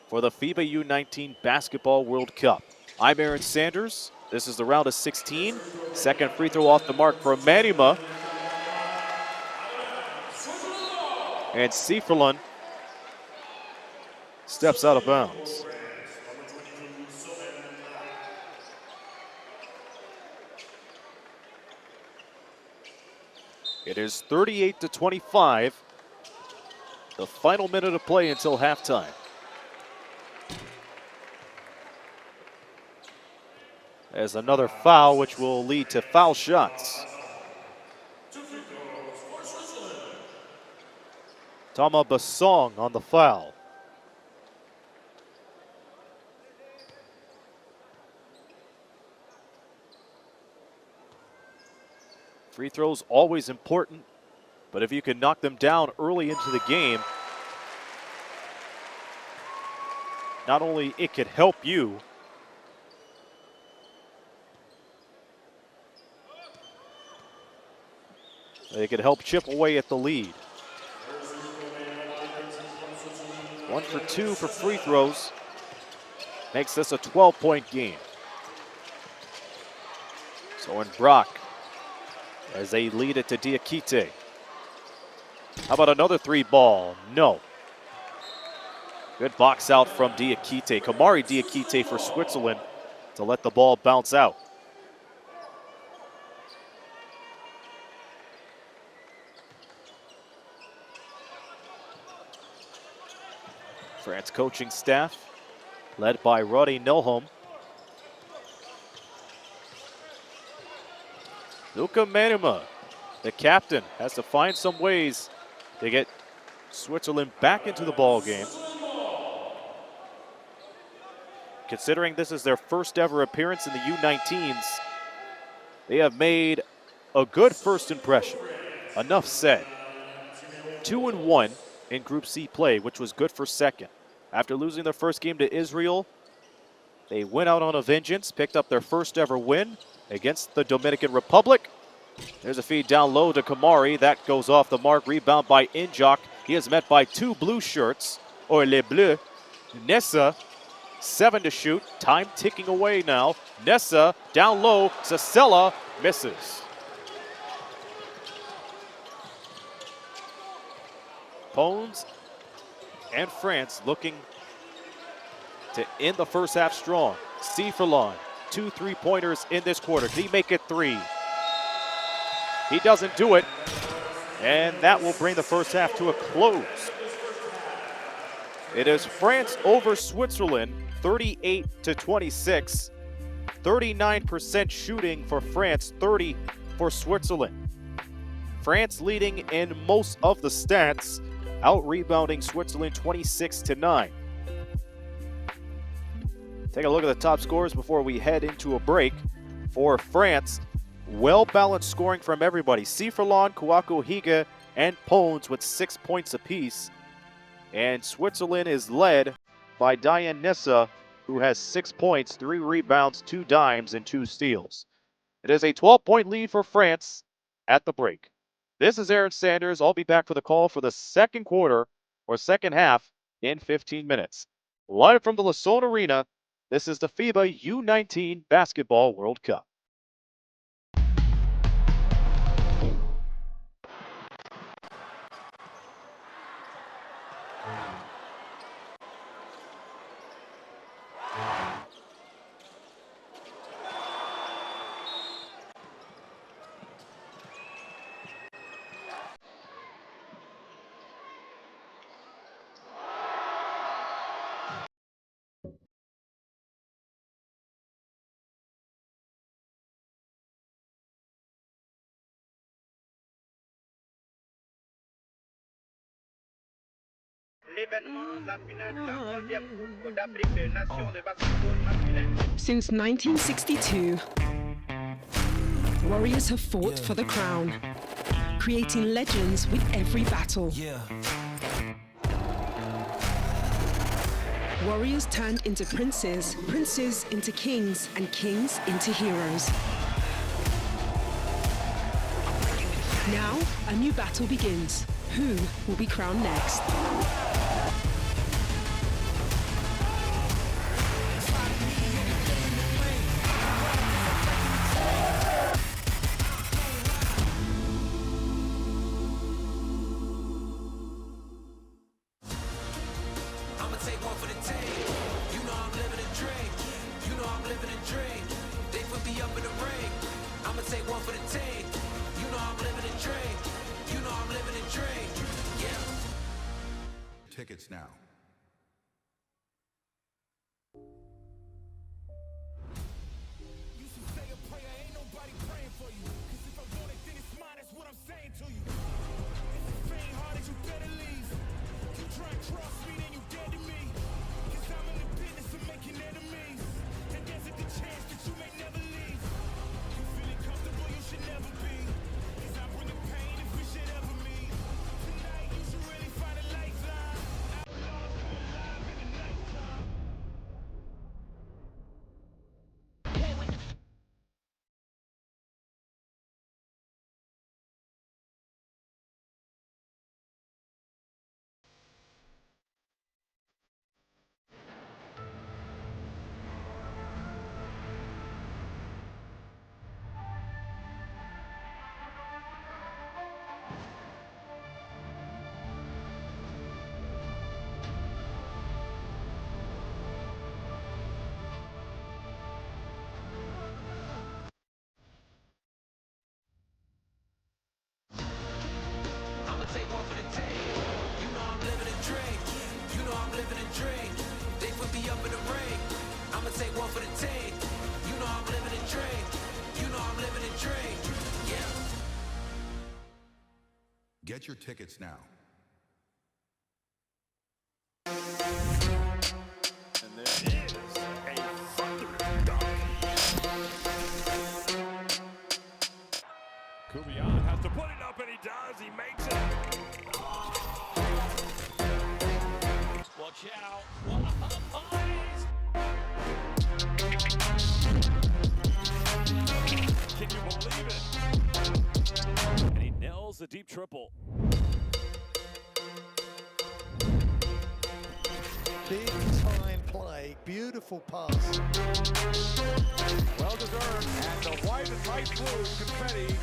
for for the FIBA U19 Basketball World Cup. I'm Aaron Sanders. This is the round of 16. Second free throw off the mark for Manima. And Sieferlund steps out of bounds. It is 38-25. The final minute of play until halftime. There's another foul, which will lead to foul shots. Tama Basong on the foul. Free throws always important, but if you can knock them down early into the game, not only it could help you, they could help chip away at the lead. 1 for 2 for free throws makes this a 12-point game. So in Brock, as they lead it to Diakite. How about another three ball? No. Good box out from Diakite. Kamari Diakite for Switzerland to let the ball bounce out. France coaching staff led by Roddy Nilholm. Luka Manima, the captain, has to find some ways to get Switzerland back into the ball game. Considering this is their first ever appearance in the U19s, they have made a good first impression. Enough said. 2-1 in Group C play, which was good for second. After losing their first game to Israel, they went out on a vengeance, picked up their first ever win against the Dominican Republic. There's a feed down low to Kamari. That goes off the mark. Rebound by Injok. He is met by two blue shirts, or Les Bleus. Nessa, 7 to shoot. Time ticking away now. Nessa down low. Sasella misses. Pones and France looking to end the first half strong. Sieferlund, 2 3-pointers in this quarter. Did he make it 3? He doesn't do it, and that will bring the first half to a close. It is France over Switzerland, 38-26. 39% shooting for France, 30 for Switzerland. France leading in most of the stats, out-rebounding Switzerland 26-9. Take a look at the top scores before we head into a break. For France, well-balanced scoring from everybody. Sieferlund, Kouakou Higa, and Pones with 6 points apiece. And Switzerland is led by Diane Nessa, who has 6 points, 3 rebounds, 2 dimes, and 2 steals. It is a 12-point lead for France at the break. This is Aaron Sanders. I'll be back for the call for the second quarter, or second half, in 15 minutes. Live from the Lausanne Arena, this is the FIBA U19 Basketball World Cup. Since 1962, Warriors have fought for the crown, creating legends with every battle. Warriors turned into princes, princes into kings, and kings into heroes. Now, a new battle begins. Who will be crowned next? tickets now. You should say a prayer, ain't nobody praying for you. Cause if I want it, then it's mine, that's what I'm saying to you. If it ain't hard, you better leave. You try and cross me, then you dead to me. Cause I'm in the business of making enemies. And there's a good chance that you may never leave. You feeling comfortable, you should never be. Cause I bring the pain if we should ever meet. Tonight, you should really find a lifeline. Outlaws come alive in the nighttime. I'ma take one for the team. You know I'm living a dream. You know I'm living a dream. They put me up in the ring. I'ma take one for the team. You know I'm living a dream. You know I'm living a dream. Yeah. Get your tickets now. And there is a thundering dunk. Kubian has to put it up, and he does. He makes it. Watch out. Can you believe it? And he nails the deep triple. Big time play, beautiful pass. Well deserved. And the white and light blue confetti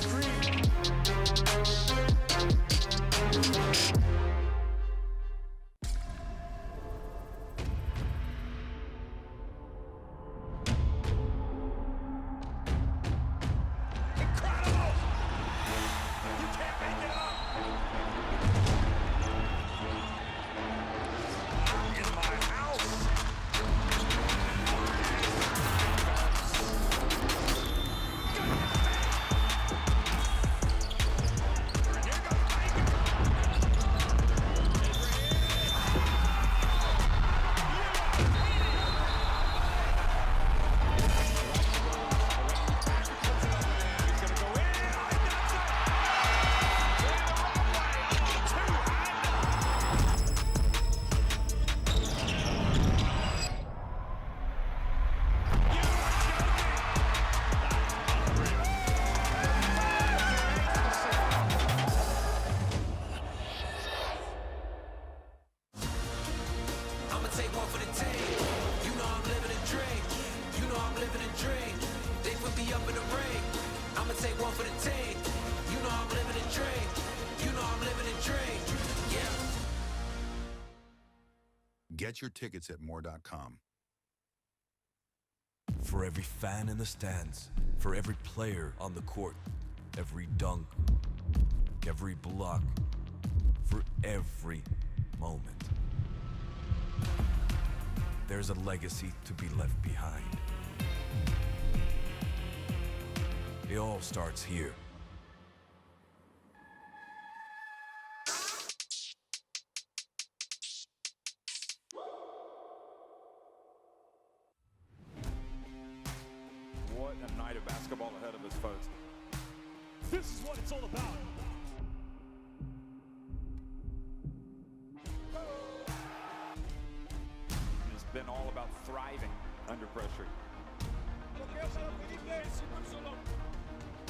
stream. Incredible! You can't make it up! In my house! I'ma take one for the team. You know I'm living a dream. You know I'm living a dream. They put me up in the ring. I'ma take one for the team. You know I'm living a dream. You know I'm living a dream. Yeah. Get your tickets at more.com. For every fan in the stands, for every player on the court, every dunk, every block, for every moment, there's a legacy to be left behind. It all starts here. What a night of basketball ahead of us, folks. This is what it's all about. It's been all about thriving under pressure.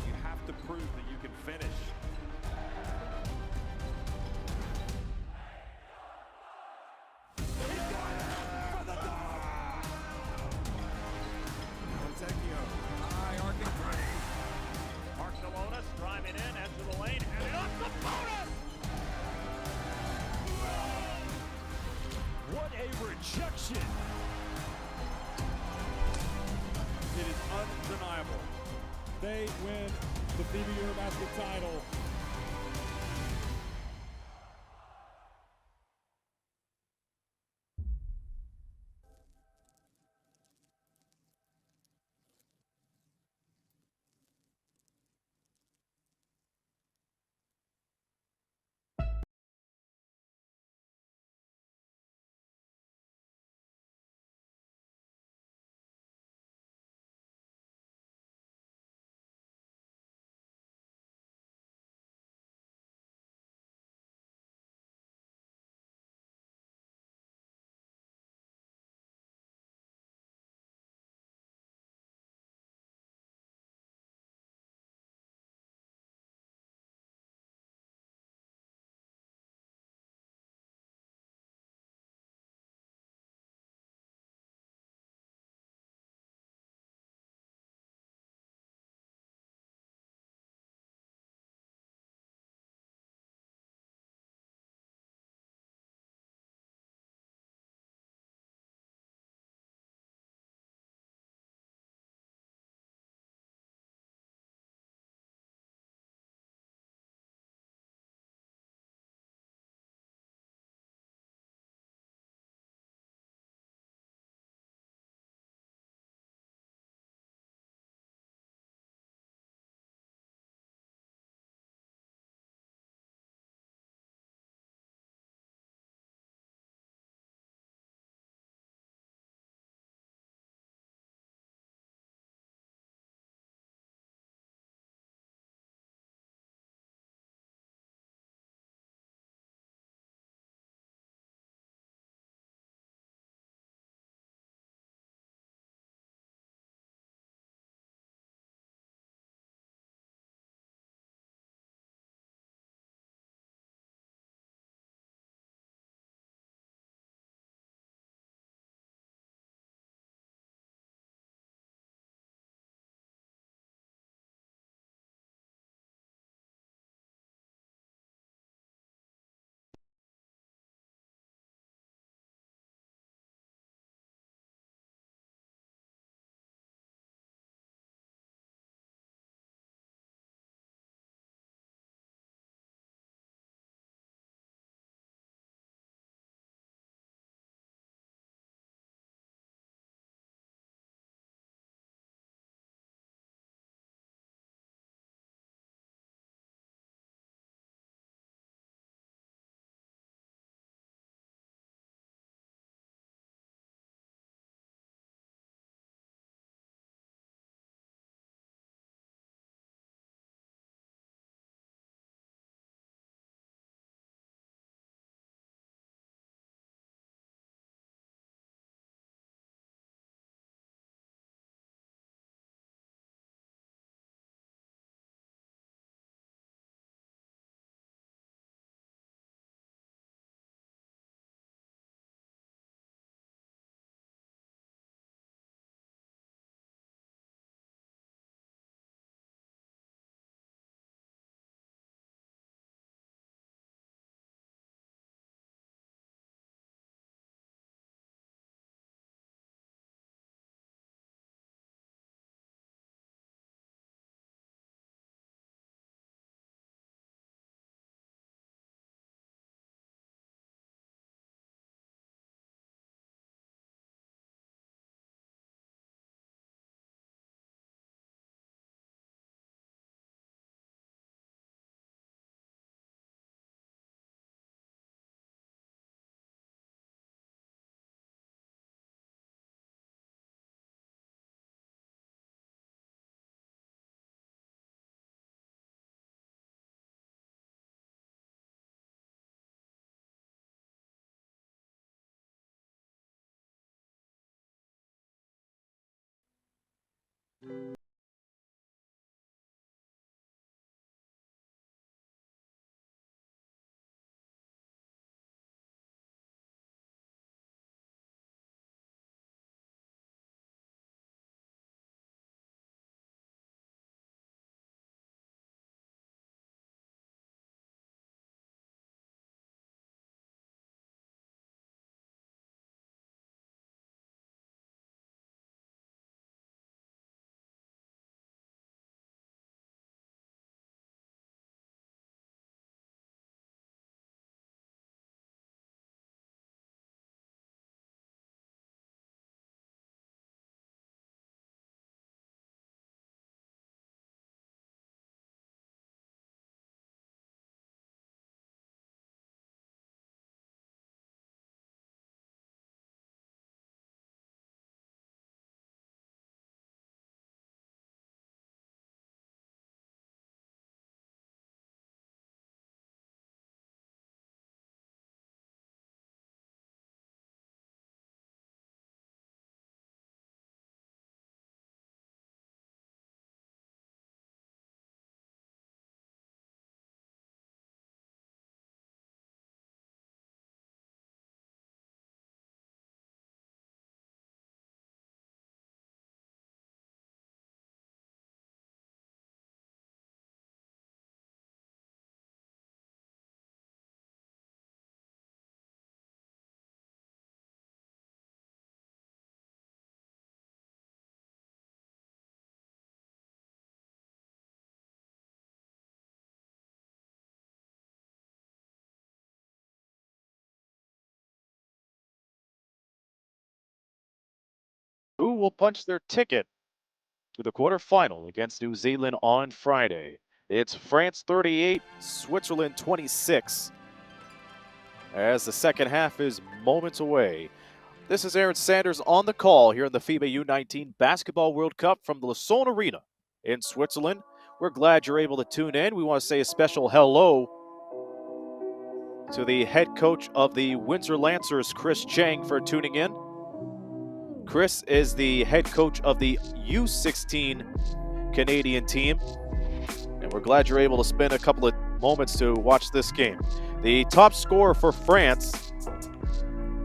You have to prove that you can finish. High arcing three. Barcelona driving in, edge of the lane, and it up the bonus! What a rejection! It is undeniable. They win the FIBA Eurobasket title. Who will punch their ticket to the quarterfinal against New Zealand on Friday? It's France 38, Switzerland 26, as the second half is moments away. This is Aaron Sanders on the call here in the FIBA U19 Basketball World Cup from the Lausanne Arena in Switzerland. We're glad you're able to tune in. We want to say a special hello to the head coach of the Windsor Lancers, Chris Chang, for tuning in. Chris is the head coach of the U16 Canadian team, and we're glad you're able to spend a couple of moments to watch this game. The top scorer for France,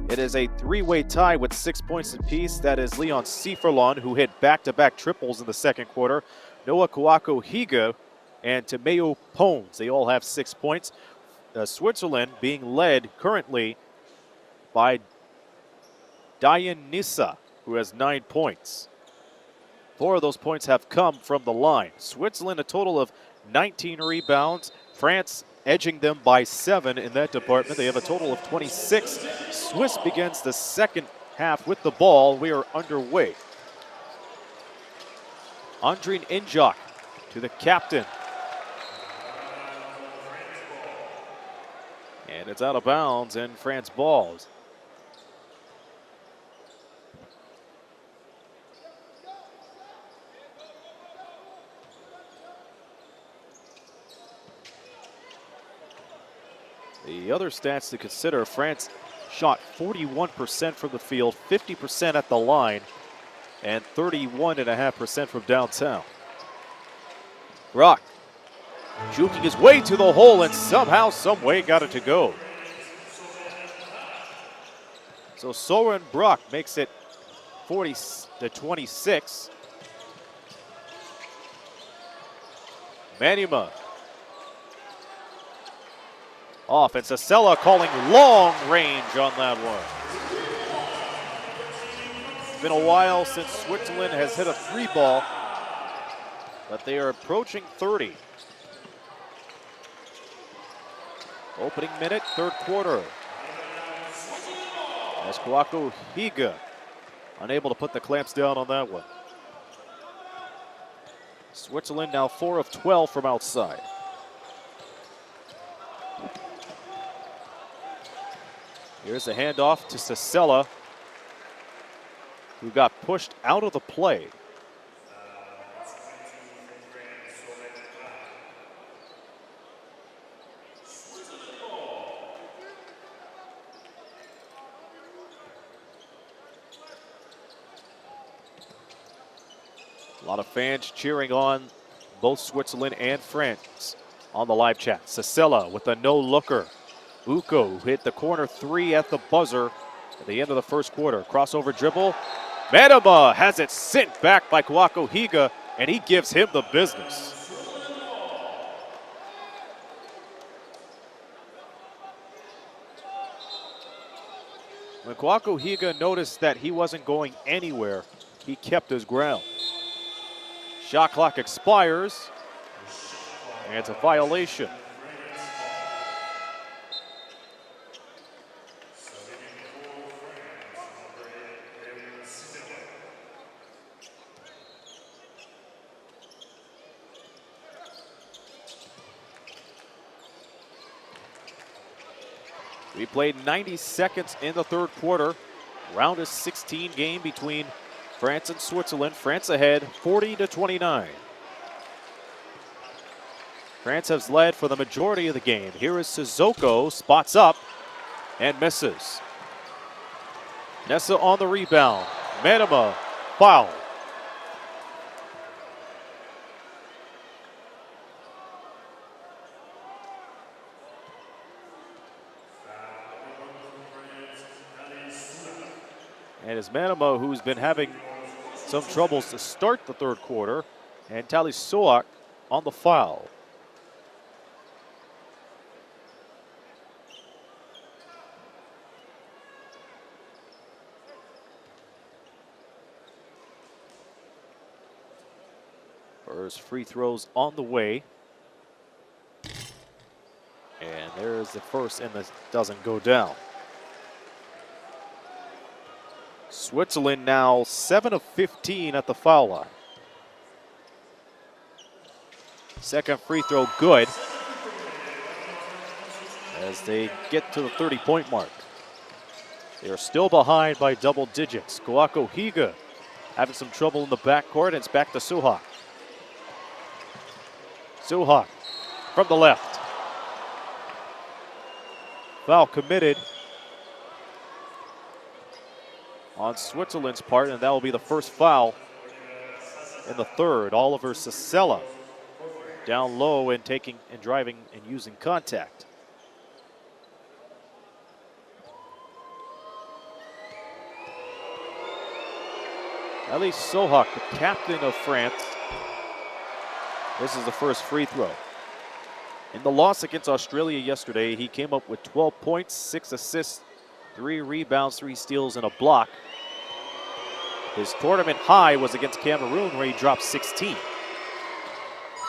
it is a three-way tie with 6 points apiece. That is Leon Sieferlon, who hit back-to-back triples in the second quarter. Noah Kouako Higa and Timeo Pons, they all have 6 points. Switzerland being led currently by Dayan Nissa, who has 9 points. 4 of those points have come from the line. Switzerland a total of 19 rebounds. France edging them by 7 in that department. They have a total of 26. Swiss begins the second half with the ball. We are underway. Andrine Injok to the captain. And it's out of bounds, and France balls. The other stats to consider, France shot 41% from the field, 50% at the line, and 31.5% from downtown. Brock juking his way to the hole and somehow, some way got it to go. So Soren Brock makes it 40-26. Manuma off, and Sella calling long range on that one. It's been a while since Switzerland has hit a 3-ball, but they are approaching 30. Opening minute, third quarter. As Kouako Higa unable to put the clamps down on that one. Switzerland now 4 of 12 from outside. Here's the handoff to Sella, who got pushed out of the play. lot of fans cheering on both Switzerland and France on the live chat. Silla with a no-looker. Uko hit the corner three at the buzzer at the end of the first quarter. Crossover dribble. Medema has it sent back by Kawako Higa, and he gives him the business. When Kawako Higa noticed that he wasn't going anywhere, he kept his ground. Shot clock expires, and it's a violation. We played 90 seconds in the third quarter. Round of 16 game between France and Switzerland. France ahead 40-29. France has led for the majority of the game. Here is Sissoko, spots up and misses. Nessa on the rebound. Medema, foul. And it's Manama who's been having some troubles to start the third quarter, and Tali Soak on the foul. First free throws on the way. And there's the first, and this doesn't go down. Switzerland now 7 of 15 at the foul line. Second free throw good as they get to the 30-point mark. They are still behind by double digits. Kawako Higa having some trouble in the backcourt, and it's back to Suhak. Suhak from the left. Foul committed on Switzerland's part, and that will be the first foul in the third. Oliver Sissela down low and taking and driving and using contact. Ali Sohak, the captain of France. This is the first free throw. In the loss against Australia yesterday, he came up with 12 points, 6 assists, 3 rebounds, 3 steals, and a block. His tournament high was against Cameroon, where he dropped 16.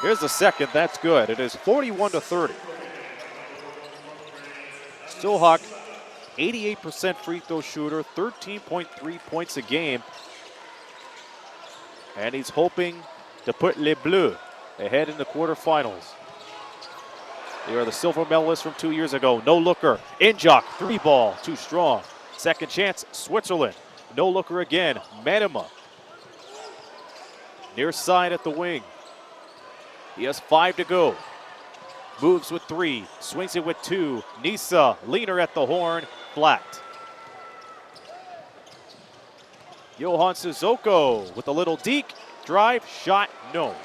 Here's the second, that's good. It is 41-30. Sohak, 88% free throw shooter, 13.3 points a game. And he's hoping to put Les Bleus ahead in the quarterfinals. They are the silver medalists from 2 years ago. No looker, Injok, 3 ball, too strong. Second chance, Switzerland. No looker again, Manema. Near side at the wing. He has 5 to go. Moves with 3, swings it with 2. Nisa, leaner at the horn, flat. Johan Sissoko with a little deke. Drive, shot, no.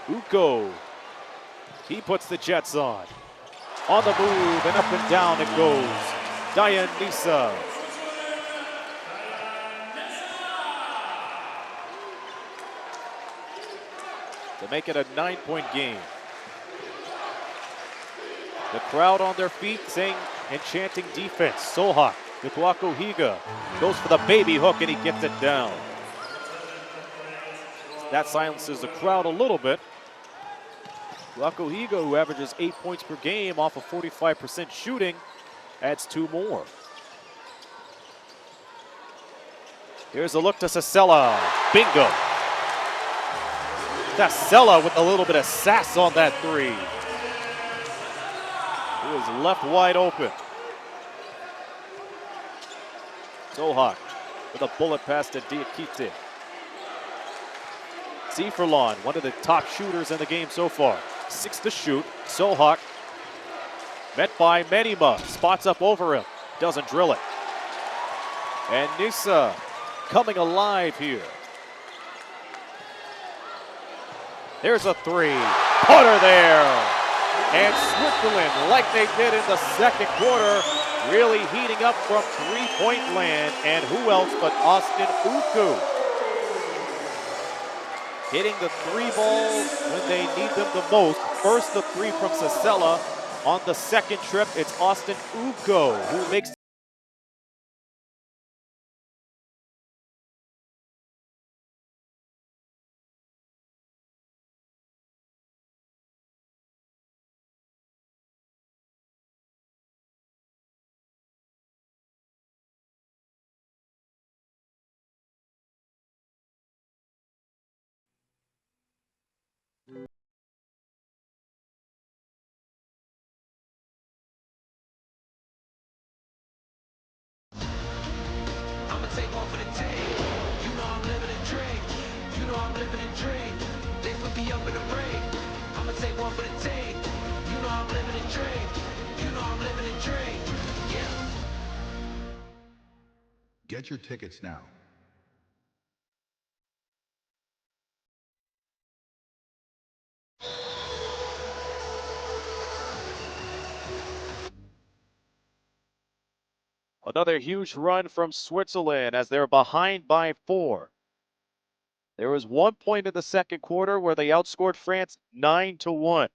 Uko, he puts the Jets on. On the move and up and down it goes. Dayan Nisa. To make it a 9-point game. The crowd on their feet saying and chanting defense. Sohak with Kawako Higa goes for the baby hook and he gets it down. That silences the crowd a little bit. Kawako Higa, who averages 8 points per game off of 45% shooting, adds 2 more. Here's a look to Sissela. Bingo. Sissela with a little bit of sass on that 3. He was left wide open. Sohak with a bullet pass to Diakite. Zifrlon, one of the top shooters in the game so far. 6 to shoot. Sohak met by Menima. Spots up over him. Doesn't drill it. And Nisa coming alive here. There's a three. Putter there. And Switzerland, like they did in the second quarter, really heating up from three-point land. And who else but Austin Uku? Hitting the three balls when they need them the most. First, the three from Sella. On the second trip, it's Austin Uku who makes I'ma take one for the team. You know I'm living a dream. You know I'm living a dream. They put me up in the ring. I'ma take one for the team. You know I'm living a dream. You know I'm living a dream. Yeah. Get your tickets now. another huge run from Switzerland as they're behind by 4. There was 1 point in the second quarter where they outscored France 9-1.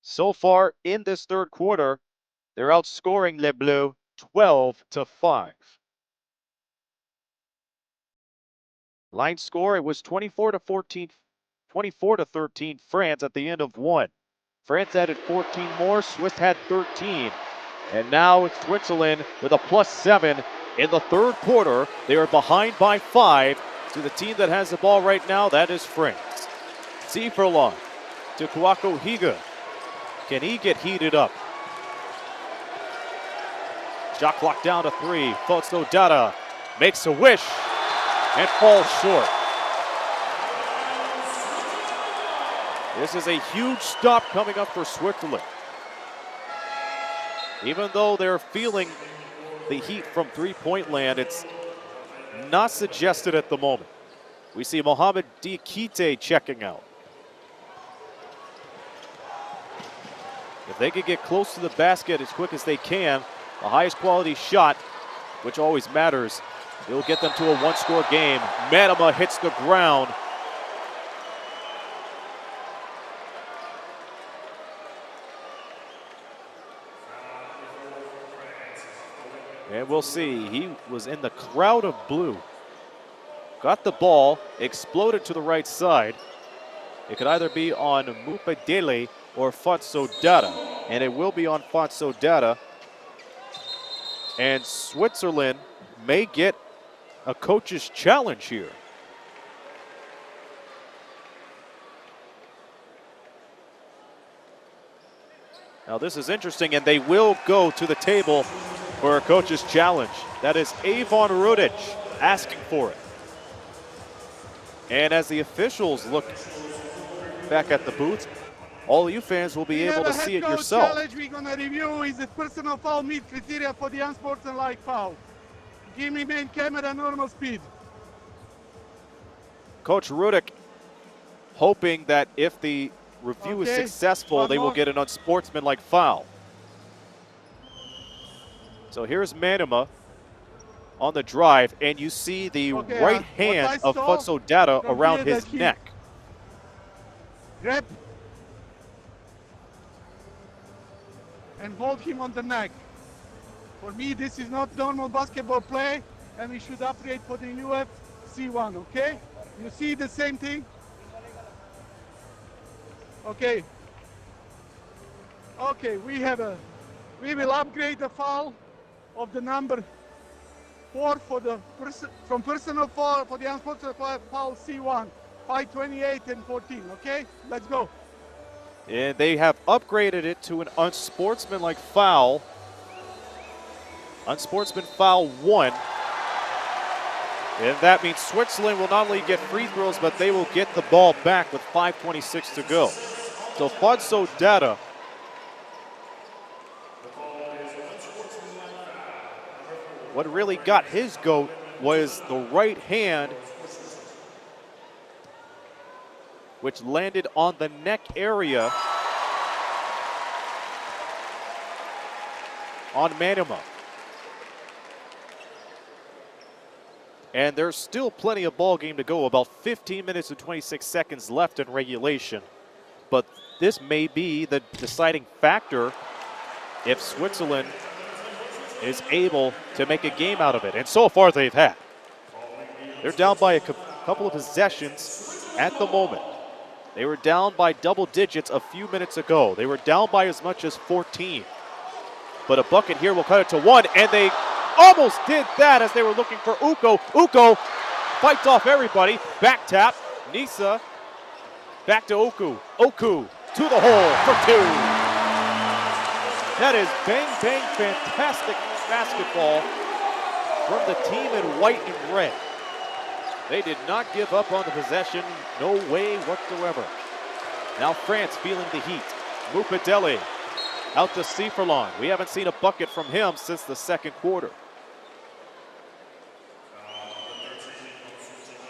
So far in this third quarter, they're outscoring Les Bleus 12-5. Line score, it was 24-14, 24-13 France at the end of 1. France added 14 more, Swiss had 13. And now it's Switzerland with a +7 in the third quarter. They are behind by 5 to the team that has the ball right now, that is France. Zifferlon to Kwako Higa. Can he get heated up? Shot clock down to 3. Fotso Dada makes a wish and falls short. This is a huge stop coming up for Switzerland. Even though they're feeling the heat from three-point land, it's not suggested at the moment. We see Mohamed Diakite checking out. If they could get close to the basket as quick as they can, the highest quality shot, which always matters, it'll get them to a one-score game. Manama hits the ground. And we'll see, he was in the crowd of blue. Got the ball, exploded to the right side. It could either be on Mupadele or Fotso Dada, and it will be on Fotso Dada. And Switzerland may get a coach's challenge here. Now this is interesting, and they will go to the table for a coach's challenge. That is Avon Rudic asking for it. And as the officials look back at the booth, all you fans will be able to see it yourself. The challenge we're going to review is the personal foul meet criteria for the unsportsmanlike foul. Give me main camera normal speed. Coach Rudic hoping that if the review is successful, they will get an unsportsmanlike foul. So here's Manama on the drive, and you see the right hand of Fotso Dada around his neck. Grab and hold him on the neck. For me, this is not normal basketball play, and we should upgrade for the UFC 1, okay? You see the same thing? Okay. Okay, we will upgrade the foul of the number 4 for the from personal foul for the unsportsmanlike foul C1, 528 and 14, okay? Let's go. And they have upgraded it to an unsportsmanlike foul. Unsportsman foul 1. And that means Switzerland will not only get free throws, but they will get the ball back with 5:26 to go. So Fotso Dada what really got his goat was the right hand which landed on the neck area on Manuma. And there's still plenty of ball game to go, about 15 minutes and 26 seconds left in regulation. But this may be the deciding factor if Switzerland is able to make a game out of it. And so far they've had. They're down by a couple of possessions at the moment. They were down by double digits a few minutes ago. They were down by as much as 14. But a bucket here will cut it to 1, and they almost did that as they were looking for Uko. Uko fights off everybody. Back tap. Nisa back to Oku. Oku to the hole for 2. That is bang, bang, fantastic basketball from the team in white and red. They did not give up on the possession, no way whatsoever. Now France feeling the heat. Mupadele out to Seiferlon. We haven't seen a bucket from him since the second quarter.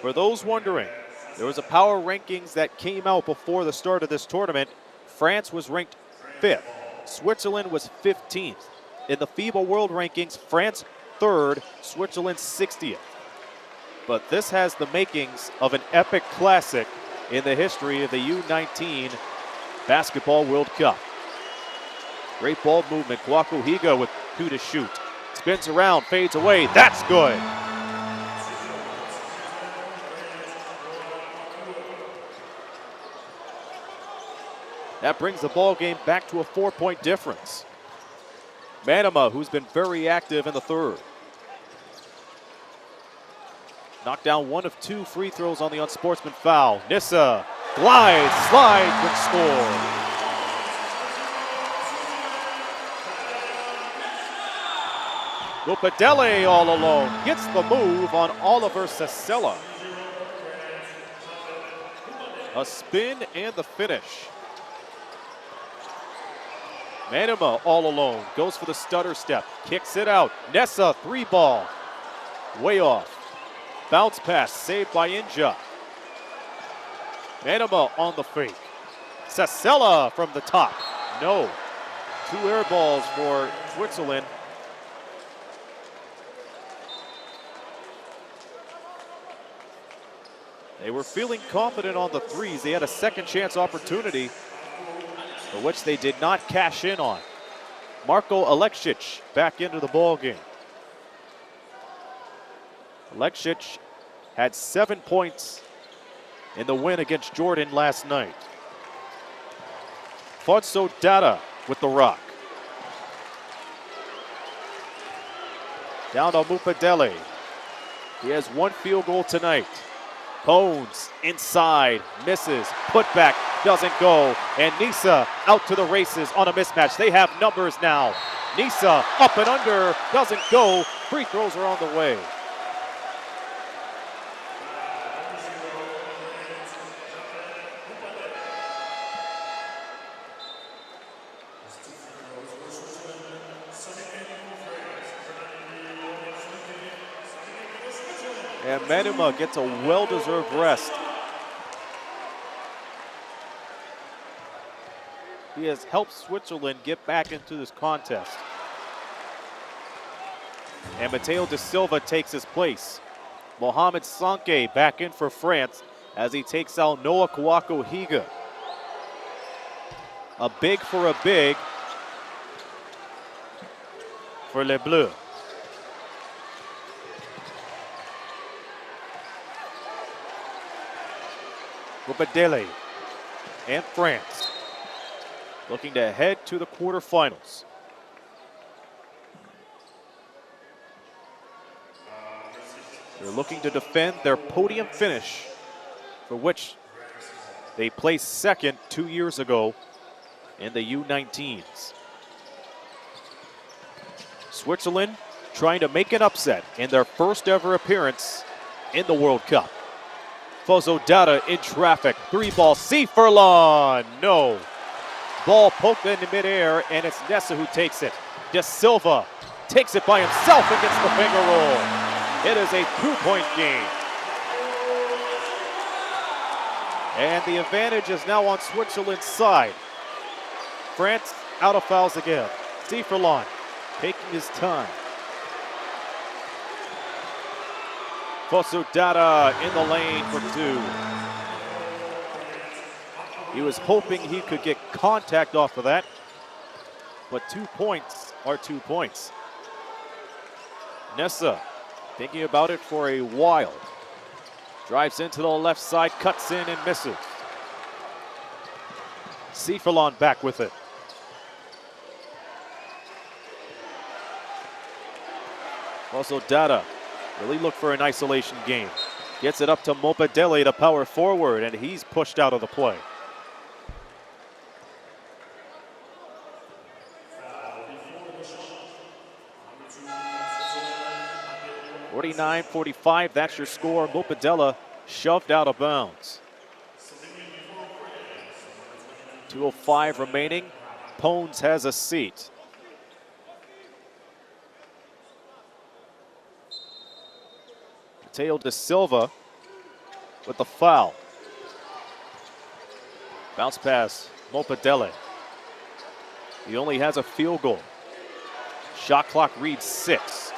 For those wondering, there was a power rankings that came out before the start of this tournament. France was ranked 5th. Switzerland was 15th. In the FIBA World Rankings, France 3rd, Switzerland 60th. But this has the makings of an epic classic in the history of the U19 Basketball World Cup. Great ball movement. Kwaku Higa with 2 to shoot. Spins around, fades away. That's good. That brings the ball game back to a 4-point difference. Manama, who's been very active in the third. Knocked down 1 of 2 free throws on the unsportsman foul. Nissa glides, slides, and scores. Mupadele all alone gets the move on Oliver Sasella. A spin and the finish. Manuma all alone, goes for the stutter step, kicks it out. Nessa 3-ball, way off. Bounce pass saved by Inja. Manuma on the fake. Sasella from the top, no. 2 air balls for Switzerland. They were feeling confident on the threes. They had a second chance opportunity, for which they did not cash in on. Marko Aleksic back into the ball game. Aleksic had 7 points in the win against Jordan last night. Fodso Data with the rock. Down to Mupadele. He has 1 field goal tonight. Bones inside, misses, putback, doesn't go, and Nisa out to the races on a mismatch. They have numbers now. Nisa up and under, doesn't go. Free throws are on the way. And Manuma gets a well-deserved rest. He has helped Switzerland get back into this contest. And Mateo da Silva takes his place. Mohamed Sanke back in for France as he takes out Noah Kwaku Higa. A big for a big for Les Bleus. Mupadele and France looking to head to the quarterfinals. They're looking to defend their podium finish, for which they placed second 2 years ago in the U19s. Switzerland trying to make an upset in their first ever appearance in the World Cup. Fozo Data in traffic. 3-ball. Seiferlon. No. Ball poked into midair, and it's Nessa who takes it. Da Silva takes it by himself and gets the finger roll. It is a 2-point game. And the advantage is now on Switzerland's side. France out of fouls again. Sieferlon taking his time. Fosudata in the lane for 2. He was hoping he could get contact off of that, but 2 points are 2 points. Nessa thinking about it for a while. Drives into the left side, cuts in and misses. Sieferlon back with it. Also Dada really looked for an isolation game. Gets it up to Mopedele, the power forward, and he's pushed out of the play. (49-45), that's your score. Mopedele shoved out of bounds. 2:05 remaining. Pones has a seat. Mateo da Silva with the foul. Bounce pass, Mopedele. He only has a field goal. Shot clock reads 6.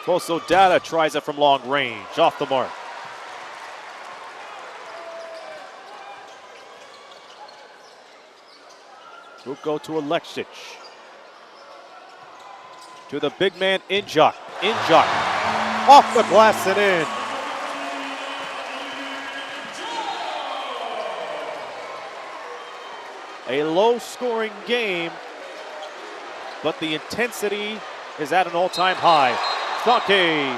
Fosudata tries it from long range, off the mark. Vuko to Alexic. To the big man, Injak. Off the glass and in. A low-scoring game, but the intensity is at an all-time high. Sanke.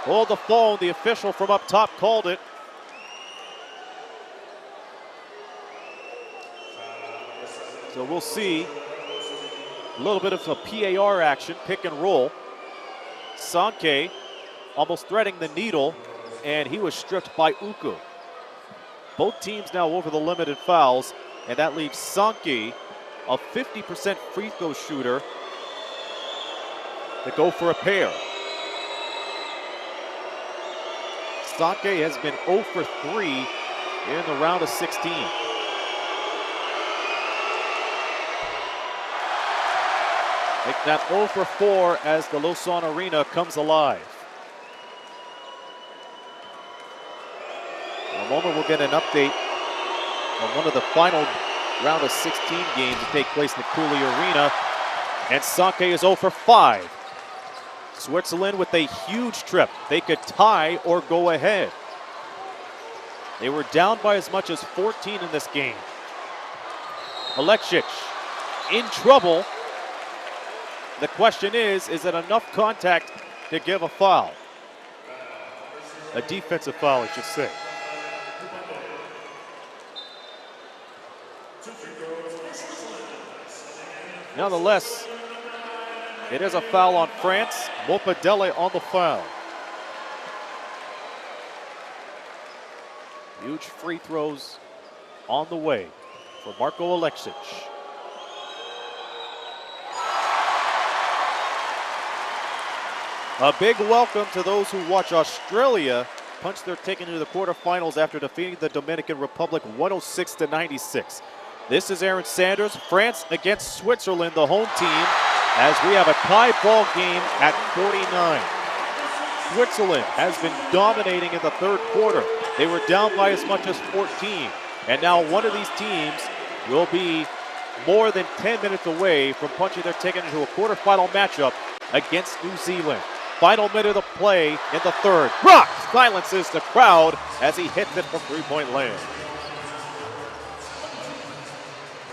Hold the phone. The official from up top called it. So we'll see a little bit of a PAR action, pick and roll. Sanke almost threading the needle, and he was stripped by Uku. Both teams now over the limited fouls, and that leaves Sanke, a 50% free throw shooter, to go for a pair. Sanke has been 0 for 3 in the round of 16. Make that 0 for 4 as the Lausanne Arena comes alive. In a moment, we'll get an update on one of the final round of 16 games to take place in the Cooley Arena. And Sanke is 0 for 5. Switzerland with a huge trip. They could tie or go ahead. They were down by as much as 14 in this game. Alexic in trouble. The question is it enough contact to give a foul? A defensive foul, I should say. Nonetheless, it is a foul on France. Mopedele on the foul. Huge free throws on the way for Marko Alexic. A big welcome to those who watch Australia punch their ticket into the quarterfinals after defeating the Dominican Republic 106-96. This is Aaron Sanders, France against Switzerland, the home team, as we have a tie ball game at 49. Switzerland has been dominating in the third quarter. They were down by as much as 14. And now one of these teams will be more than 10 minutes away from punching their ticket into a quarterfinal matchup against New Zealand. Final minute of play in the third. Brock silences the crowd as he hits it from three-point land.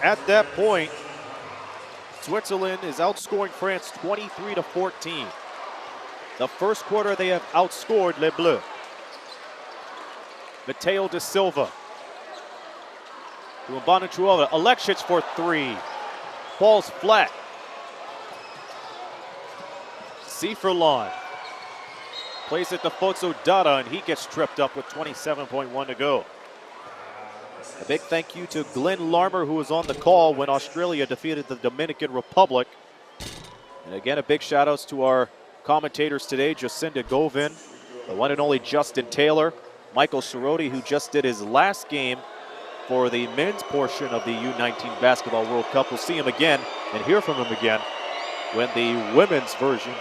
At that point, Switzerland is outscoring France 23-14. The first quarter, they have outscored Les Bleus. Mateo da Silva to Mbanachuola. Alexic for 3. Falls flat. Sieferlon plays it to Fosudata, and he gets tripped up with 27.1 to go. A big thank you to Glenn Larmer, who was on the call when Australia defeated the Dominican Republic. And again, a big shout outs to our commentators today, Jacinda Govin, the one and only Justin Taylor, Michael Cerroti, who just did his last game for the men's portion of the U19 Basketball World Cup. We'll see him again and hear from him again when the women's version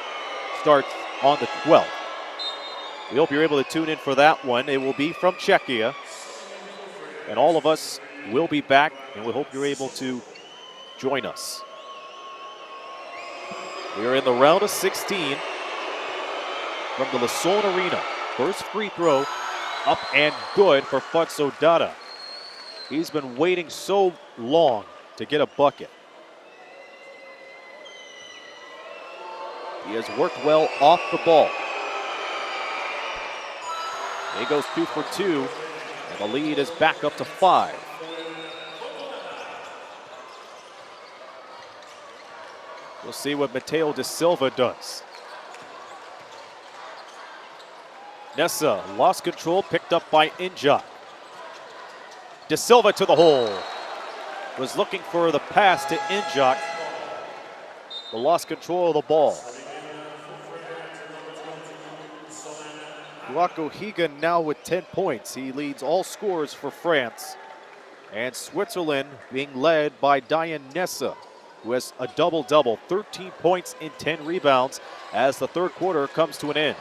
starts on the 12th. We hope you're able to tune in for that one. It will be from Czechia. And all of us will be back, and we hope you're able to join us. We are in the round of 16 from the Lausanne Arena. First free throw up and good for Futso Dada. He's been waiting so long to get a bucket. He has worked well off the ball. He goes 2 for 2, and the lead is back up to 5. We'll see what Mateo da Silva does. Nessa lost control, picked up by Injak. Da Silva to the hole. Was looking for the pass to Injak, but lost control of the ball. Rocco Higa now with 10 points. He leads all scorers for France. And Switzerland being led by Diane Nessa, who has a double-double, 13 points and 10 rebounds as the third quarter comes to an end.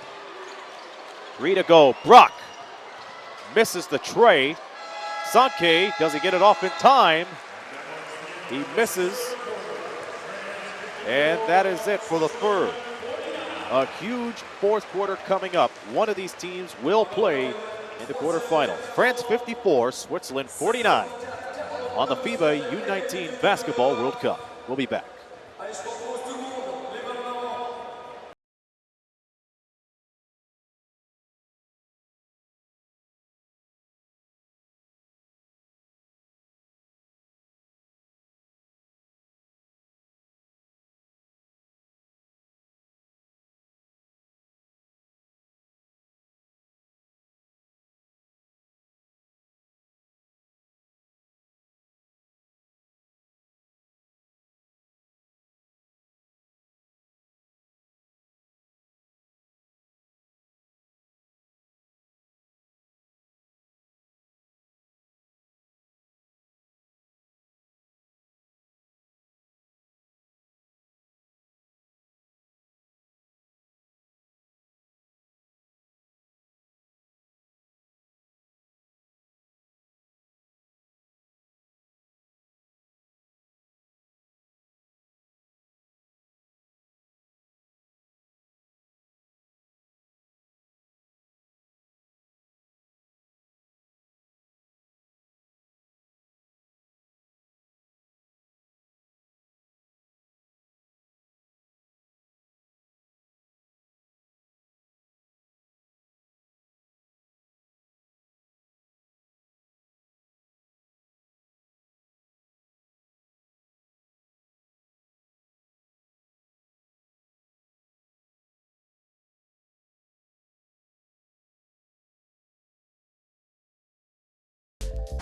3 to go. Brock misses the tray. Sankey, does he get it off in time? He misses. And that is it for the third. A huge fourth quarter coming up. One of these teams will play in the quarterfinal. France 54, Switzerland 49 on the FIBA U19 Basketball World Cup. We'll be back.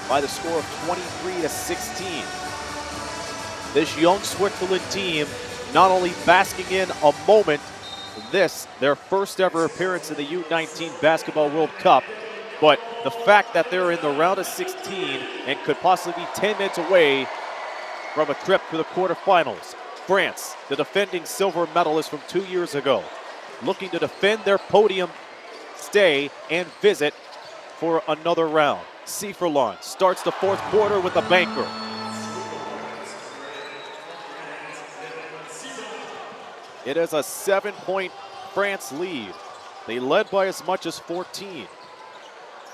By the score of 23-16. This young Switzerland team not only basking in a moment, this, their first ever appearance in the U19 Basketball World Cup, but the fact that they're in the round of 16 and could possibly be 10 minutes away from a trip to the quarterfinals. France, the defending silver medalist from 2 years ago, looking to defend their podium stay and visit for another round. Sifrelon starts the fourth quarter with a banker. It is a 7-point France lead. They led by as much as 14.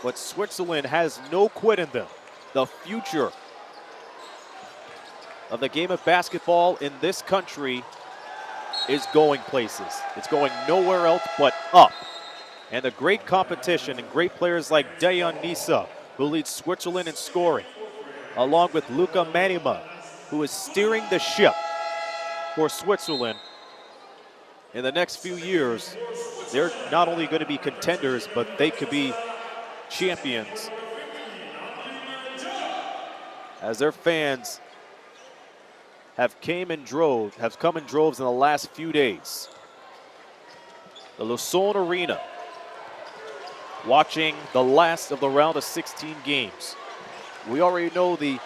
But Switzerland has no quit in them. The future of the game of basketball in this country is going places. It's going nowhere else but up. And the great competition and great players like Dayan Nisa, who leads Switzerland in scoring, along with Luka Manima, who is steering the ship for Switzerland. In the next few years, they're not only going to be contenders, but they could be champions, as their fans have come in droves in the last few days. The Lausanne Arena watching the last of the round of 16 games. We already know the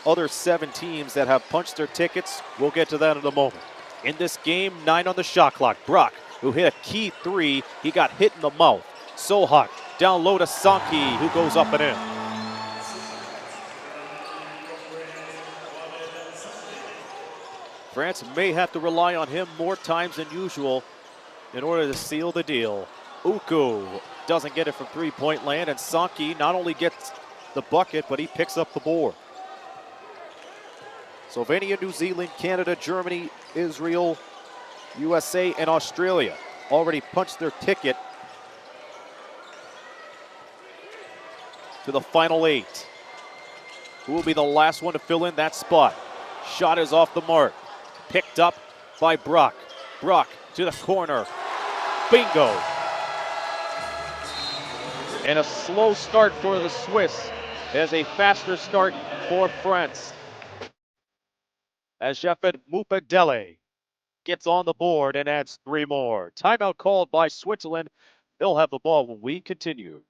other 7 teams that have punched their tickets. We'll get to that in a moment. In this game, 9 on the shot clock. Brock, who hit a key 3, he got hit in the mouth. Sohak down low to Sankey, who goes up and in. France may have to rely on him more times than usual in order to seal the deal. Uku doesn't get it from three-point land, and Sankey not only gets the bucket, but he picks up the board. Slovenia, New Zealand, Canada, Germany, Israel, USA, and Australia already punched their ticket to the final 8. Who will be the last one to fill in that spot? Shot is off the mark. Picked up by Brock. Brock to the corner. Bingo. And a slow start for the Swiss as a faster start for France. As Jeffet Mupadele gets on the board and adds 3 more. Timeout called by Switzerland. They'll have the ball when we continue.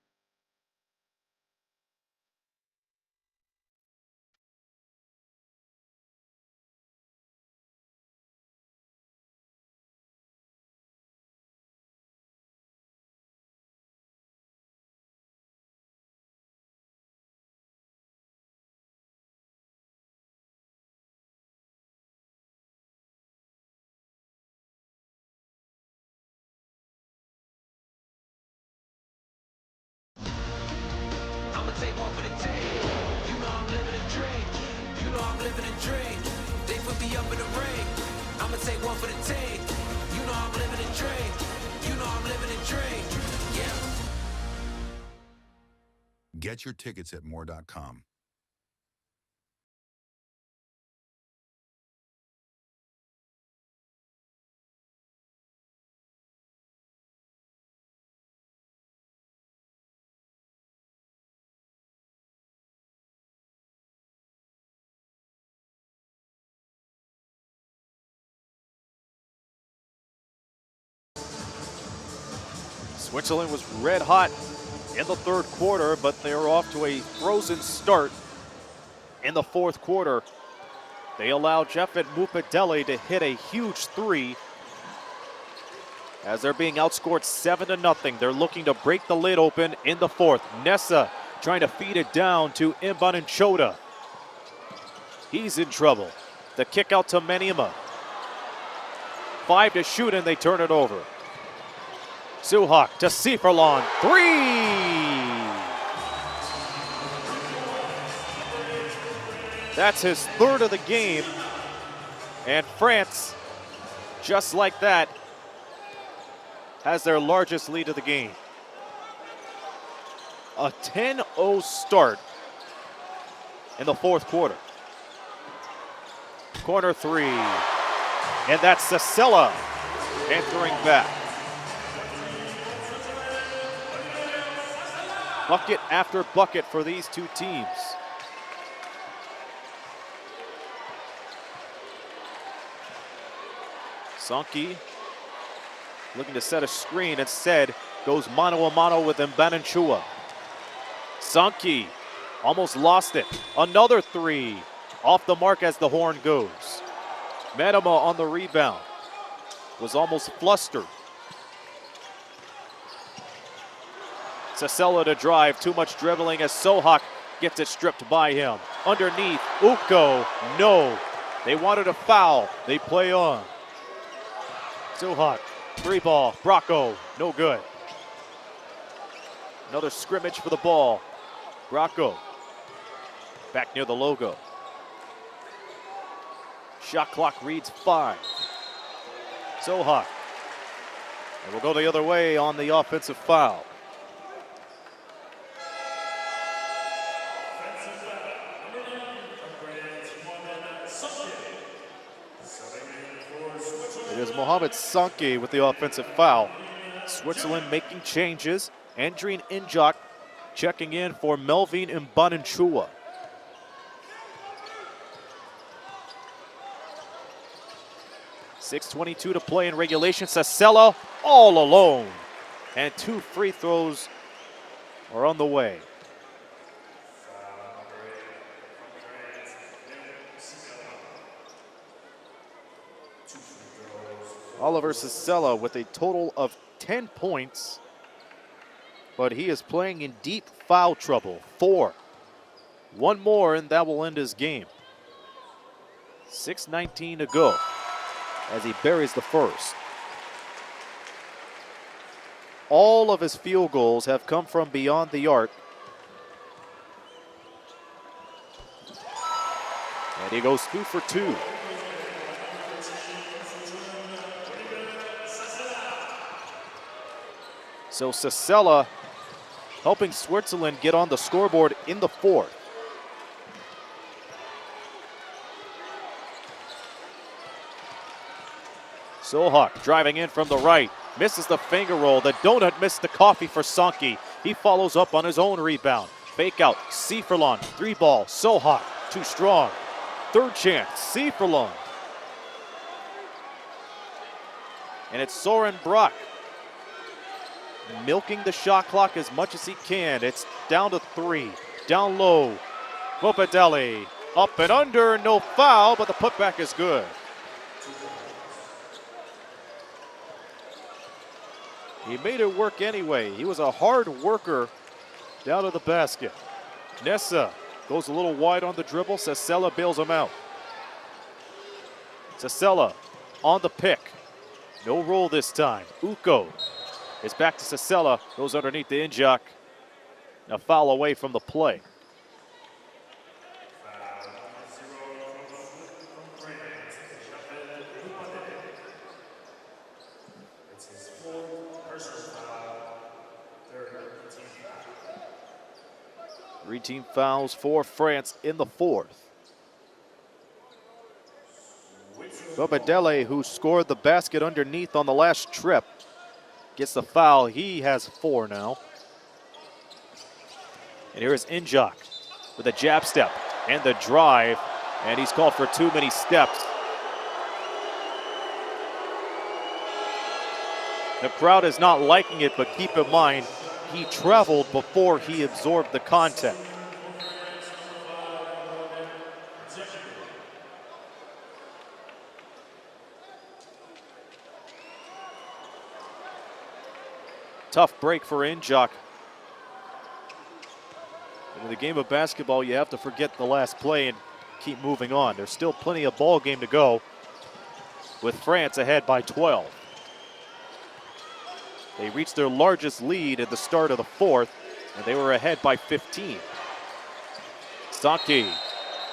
I'ma take one for the team. You know I'm living a dream. You know I'm living a dream. They put me up in the ring. I'ma take one for the team. You know I'm living a dream. You know I'm living a dream. Yeah. Get your tickets at more.com. Switzerland was red hot in the third quarter, but they are off to a frozen start in the fourth quarter. They allow Jeffet Mupadele to hit a huge 3 as they're being outscored 7-0. They're looking to break the lid open in the fourth. Nessa trying to feed it down to Imbanenchoda. He's in trouble. The kick out to Menima. 5 to shoot, and they turn it over. Suhak to Sieferlon. 3! That's his 3rd of the game. And France, just like that, has their largest lead of the game. A 10-0 start in the fourth quarter. Corner 3. And that's Silla entering back. Bucket after bucket for these two teams. Sankey looking to set a screen. Instead, goes mano-a-mano with Imbanenchoda. Sankey almost lost it. Another 3 off the mark as the horn goes. Menima on the rebound. Was almost flustered. Silla to drive, too much dribbling as Sohak gets it stripped by him. Underneath, Uko, no. They wanted a foul, they play on. Sohak, 3 ball, Bracco, no good. Another scrimmage for the ball. Bracco, back near the logo. Shot clock reads 5. Sohak, and we'll go the other way on the offensive foul. It is Mohamed Sankey with the offensive foul. Switzerland making changes. Andrien Injak checking in for Melvin Imbanenchoda. .6:22 to play in regulation. Silla all alone. And 2 free throws are on the way. Oliver Sisella with a total of 10 points, but he is playing in deep foul trouble. 4. One more and that will end his game. 6:19 to go as he buries the first. All of his field goals have come from beyond the arc. And he goes 2 for 2. So Sisella helping Switzerland get on the scoreboard in the 4th. Sohak driving in from the right, misses the finger roll. The donut missed the coffee for Sankey. He follows up on his own rebound. Fake out, Seiferlon, 3-ball, Sohak, too strong. Third chance, Seiferlon. And it's Soren Brock milking the shot clock as much as he can. It's down to 3, down low. Mopadelli up and under, no foul, but the putback is good. He made it work anyway. He was a hard worker down to the basket. Nessa goes a little wide on the dribble. Sisella bails him out. Sisella on the pick. No roll this time. Uko is back to Sisella. Goes underneath the Injak. A foul away from the play. Three team fouls for France in the 4th. Bobadele, who scored the basket underneath on the last trip, gets the foul. He has 4 now. And here is Injak with a jab step and the drive, and he's called for too many steps. The crowd is not liking it, but keep in mind, he traveled before he absorbed the contact. Tough break for Injak. In the game of basketball, you have to forget the last play and keep moving on. There's still plenty of ball game to go with France ahead by 12. They reached their largest lead at the start of the 4th, and they were ahead by 15. Sankey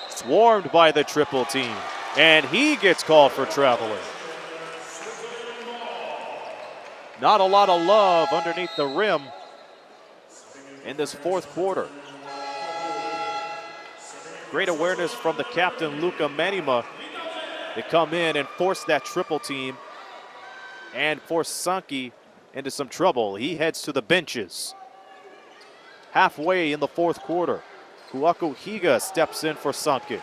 swarmed by the triple team, and he gets called for traveling. Not a lot of love underneath the rim in this 4th quarter. Great awareness from the captain, Luka Manima, to come in and force that triple team and force Sankey into some trouble. He heads to the benches. Halfway in the 4th quarter, Kuako Higa steps in for Sankey.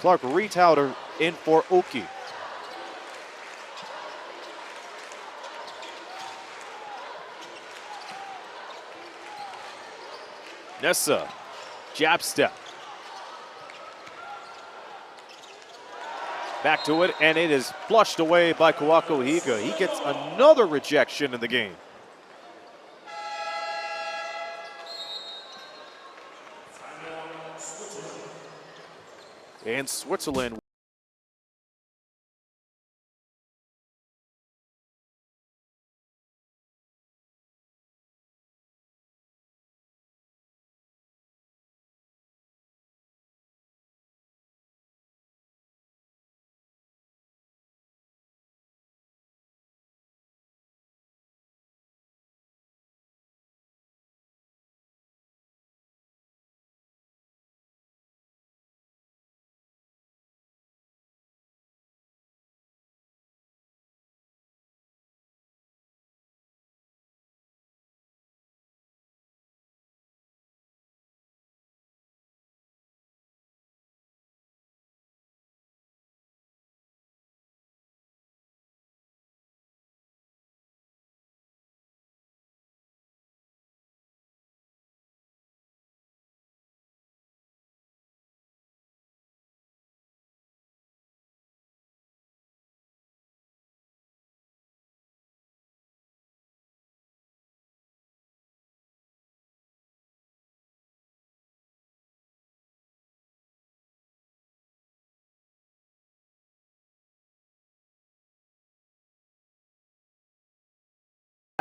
Clark Riethauder in for Oki. Nessa, jab step. Back to it, and it is flushed away by Kuako Higa. He gets another rejection in the game. And Switzerland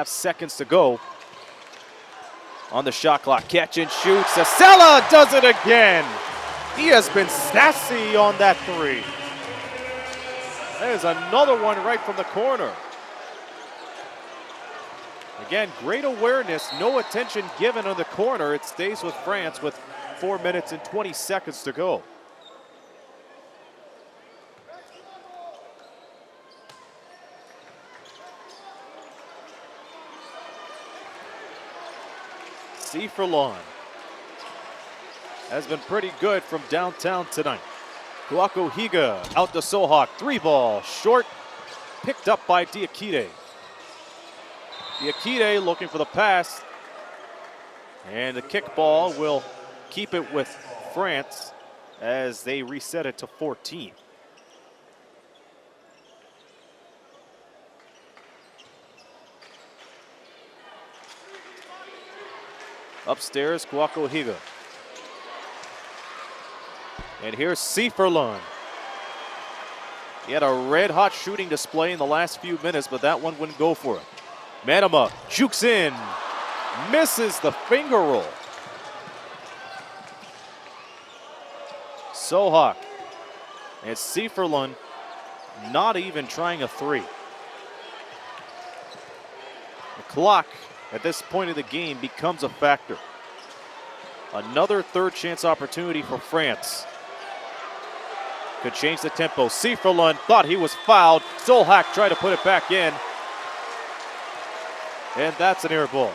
Seconds to go on the shot clock. Catch and shoots. The Sella does it again. He has been sassy on that three. There's another one right from the corner. Again, great awareness, no attention given on the corner. It stays with France with 4 minutes and 20 seconds to go. Furlan has been pretty good from downtown tonight. Kuako Higa out to Sohak. 3-ball, short, picked up by Diakite. Diakite looking for the pass. And the kickball will keep it with France as they reset it to 14. Upstairs, Kuako Higa. And here's Furlan. He had a red-hot shooting display in the last few minutes, but that one wouldn't go for it. Manama jukes in, misses the finger roll. Sohak and Furlan not even trying a three. The clock at this point of the game becomes a factor. Another third chance opportunity for France. Could change the tempo. Furlan thought he was fouled. Solhak tried to put it back in. And that's an air ball.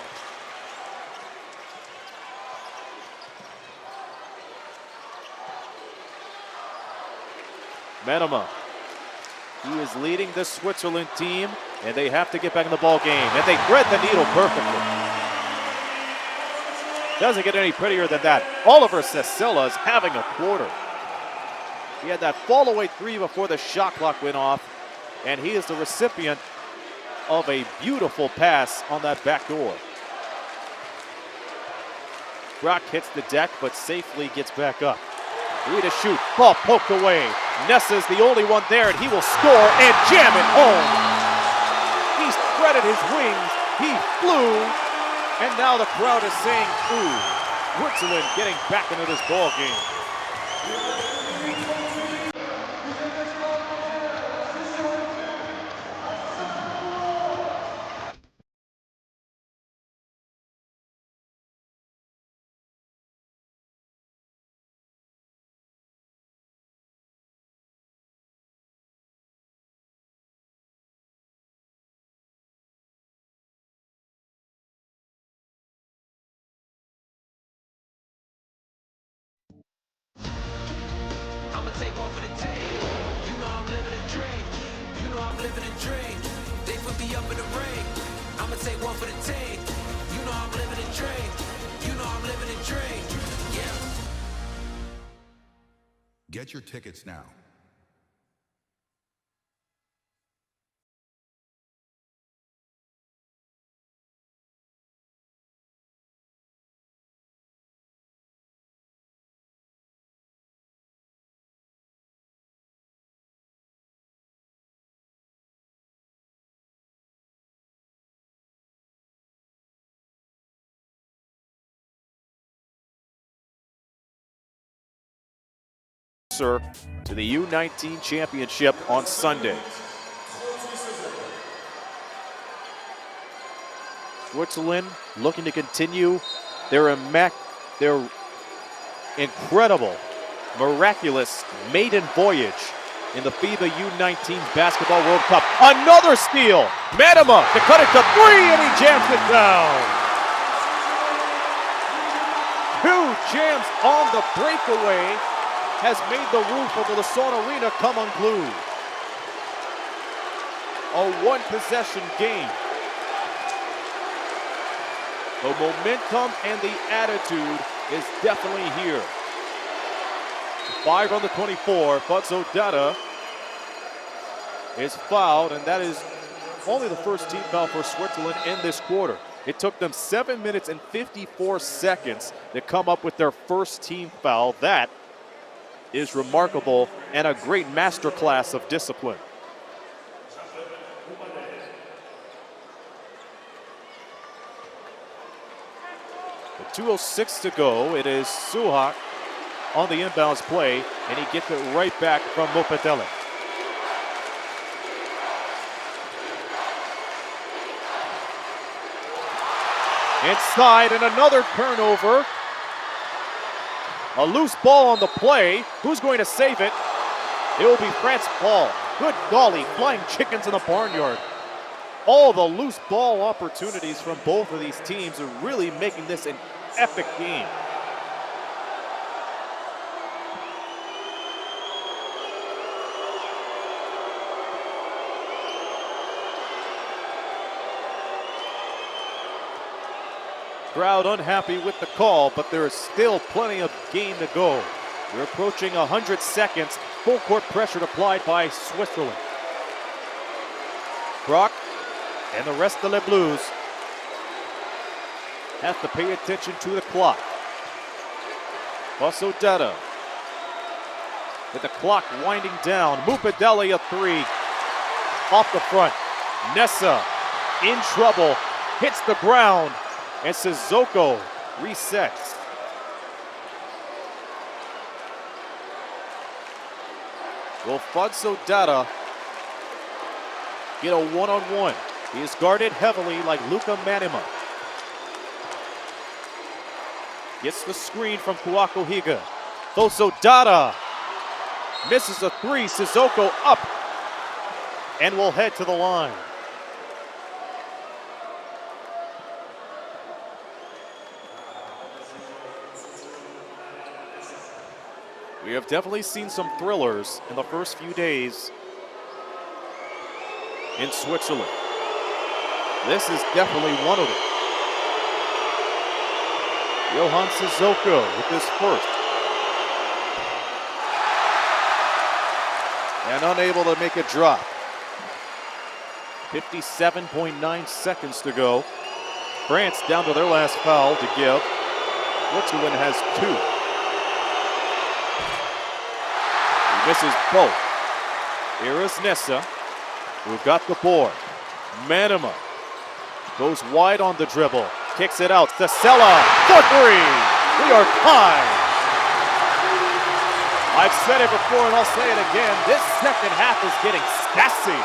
Manama. He is leading this Switzerland team, and they have to get back in the ball game. And they thread the needle perfectly. Doesn't get any prettier than that. Oliver Sesela is having a quarter. He had that fall-away three before the shot clock went off, and he is the recipient of a beautiful pass on that back door. Brock hits the deck, but safely gets back up. 3 to shoot, ball poked away. Nessa's the only one there, and he will score and jam it home. He spreaded his wings, he flew, and now the crowd is saying, ooh, Switzerland getting back into this ball game. I'ma take one for the team. You know I'm living a dream. You know I'm living a dream. They put me up in the ring. I'ma take one for the team. You know I'm living a dream. You know I'm living a dream. Yeah. Get your tickets now. To the U19 championship on Sunday. Switzerland looking to continue their incredible, miraculous maiden voyage in the FIBA U19 Basketball World Cup. Another steal! Manama to cut it to 3, and he jams it down. 2 jams on the breakaway has made the roof of the Lausanne Arena come unglued. A one-possession game. The momentum and the attitude is definitely here. 5 on the 24, Futso Dada is fouled, and that is only the first team foul for Switzerland in this quarter. It took them 7 minutes and 54 seconds to come up with their first team foul. That is remarkable and a great masterclass of discipline. 2:06 to go. It is Suhak on the inbounds play, and he gets it right back from Mopedele. Inside, and another turnover. A loose ball on the play. Who's going to save it? It will be France Ball. Good golly, flying chickens in the barnyard. All the loose ball opportunities from both of these teams are really making this an epic game. Crowd unhappy with the call, but there is still plenty of game to go. We're approaching 100 seconds. Full court pressure applied by Switzerland. Brock and the rest of the Blues have to pay attention to the clock. Basodetta with the clock winding down. Mupedele a three off the front. Nessa in trouble, hits the ground, and Sissoko resets. Will Basodetta get a one-on-one? He is guarded heavily like Luka Manima. Gets the screen from Kuako Higa. Basodetta misses a three. Sissoko up and will head to the line. We have definitely seen some thrillers in the first few days in Switzerland. This is definitely one of them. Johan Sissoko with his first. And unable to make a drop. 57.9 seconds to go. France down to their last foul to give. Switzerland has two. He misses both. Here is Nessa, who got the board. Manima goes wide on the dribble. Kicks it out. The Sella for three. We are tied. I've said it before and I'll say it again. This second half is getting sassy.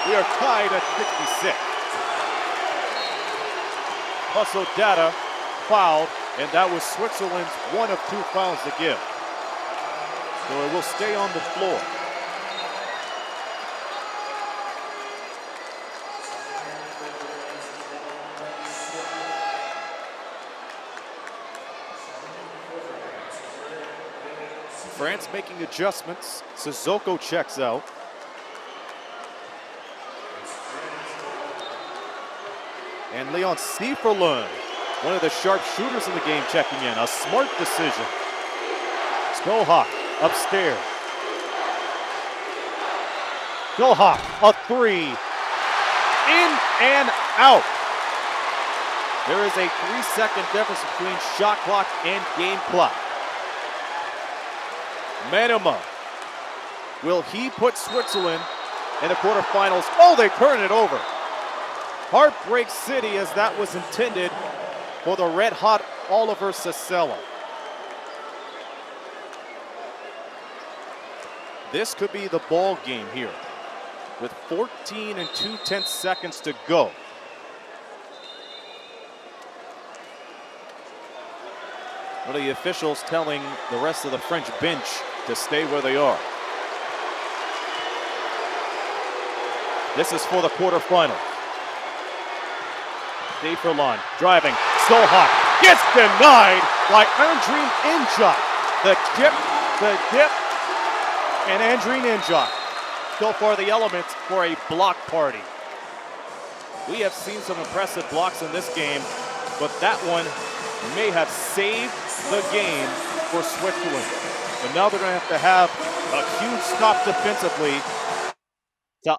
We are tied at 56. Basodetta fouled, and that was Switzerland's one of two fouls to give. So it will stay on the floor. France making adjustments. Sissoko checks out. And Leon Sieferlund, one of the sharp shooters in the game, checking in. A smart decision. Skohak upstairs. Skohak, a three. In and out. There is a 3-second difference between shot clock and game clock. Manima, will he put Switzerland in the quarterfinals? Oh, they turn it over. Heartbreak City, as that was intended for the red-hot Oliver Sissela. This could be the ball game here with 14 and 2/10 seconds to go. One of the officials telling the rest of the French bench to stay where they are. This is for the quarterfinal. Sieferlund driving. Skohak gets denied by Andreen Injak. The dip, and Andreen Injak. So far the elements for a block party. We have seen some impressive blocks in this game, but that one may have saved the game for Switzerland. But now they're going to have a huge stop defensively to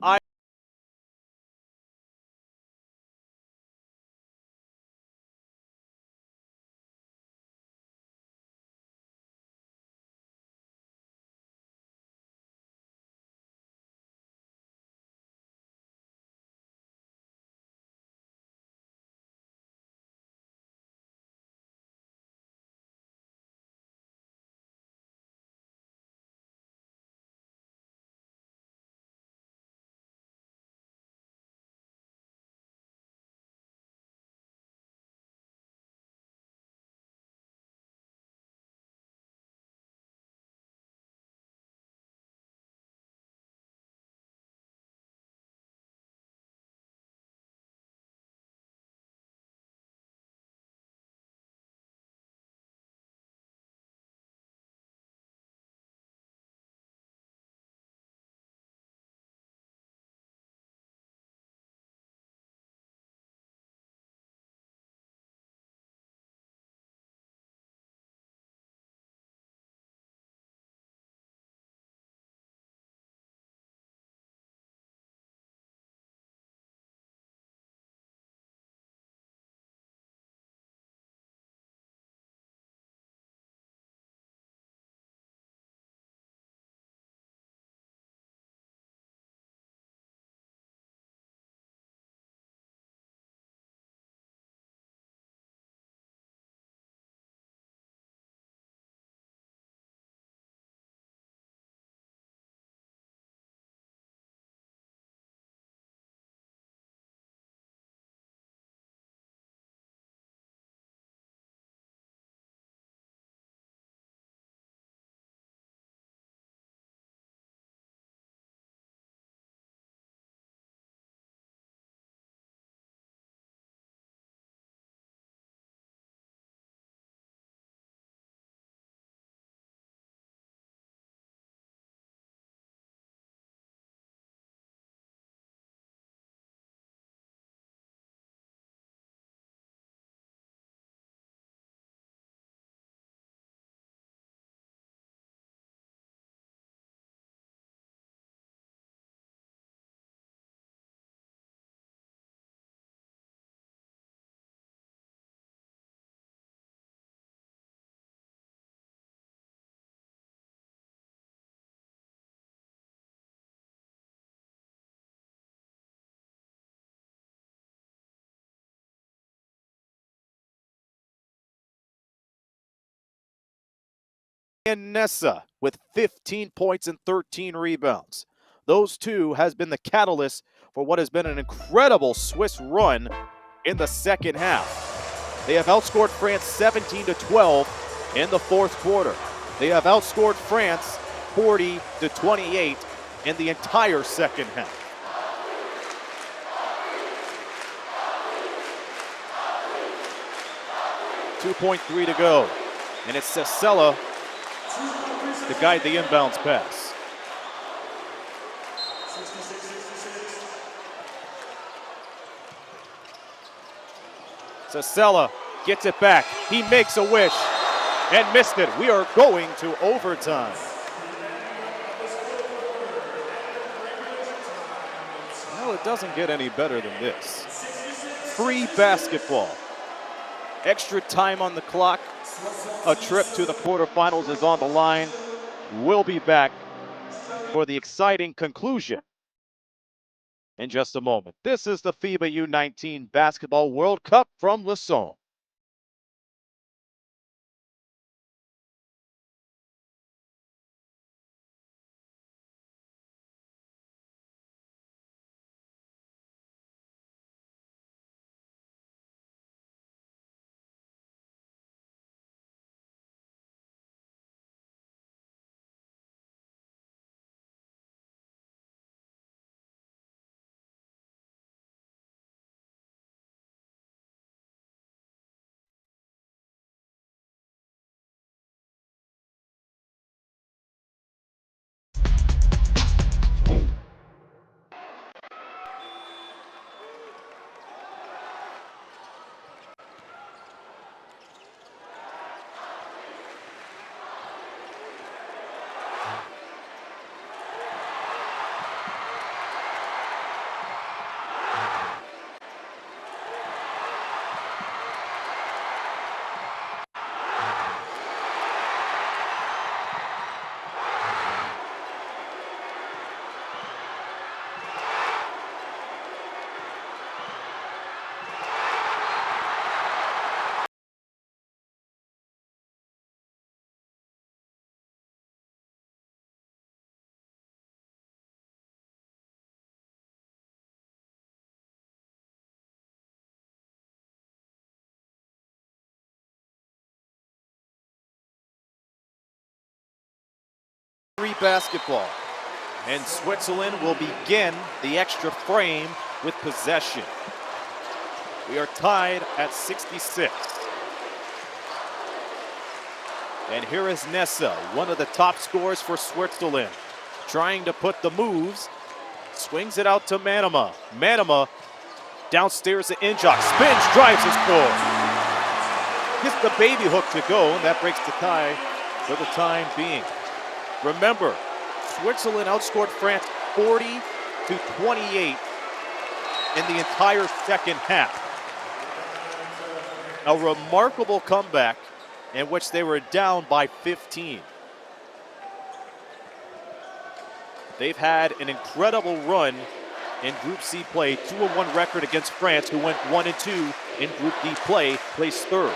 And Nessa with 15 points and 13 rebounds. Those two has been the catalyst for what has been an incredible Swiss run in the second half. They have outscored France 17-12 in the fourth quarter. They have outscored France 40-28 in the entire second half. .3 to go, and it's Sella to guide the inbounds pass. Sella gets it back. He makes a wish and missed it. We are going to overtime. Well, it doesn't get any better than this. Free basketball. Extra time on the clock. A trip to the quarterfinals is on the line. We'll be back for the exciting conclusion in just a moment. This is the FIBA U19 Basketball World Cup from Lausanne. Free basketball. And Switzerland will begin the extra frame with possession. We are tied at 66. And here is Nessa, one of the top scorers for Switzerland, trying to put the moves. Swings it out to Manama. Manama downstairs to Injok. Spins, drives, and scores. Gets the baby hook to go, and that breaks the tie for the time being. Remember, Switzerland outscored France 40-28 in the entire second half. A remarkable comeback in which they were down by 15. They've had an incredible run in Group C play, 2-1 record against France, who went 1-2 in Group D play, placed third.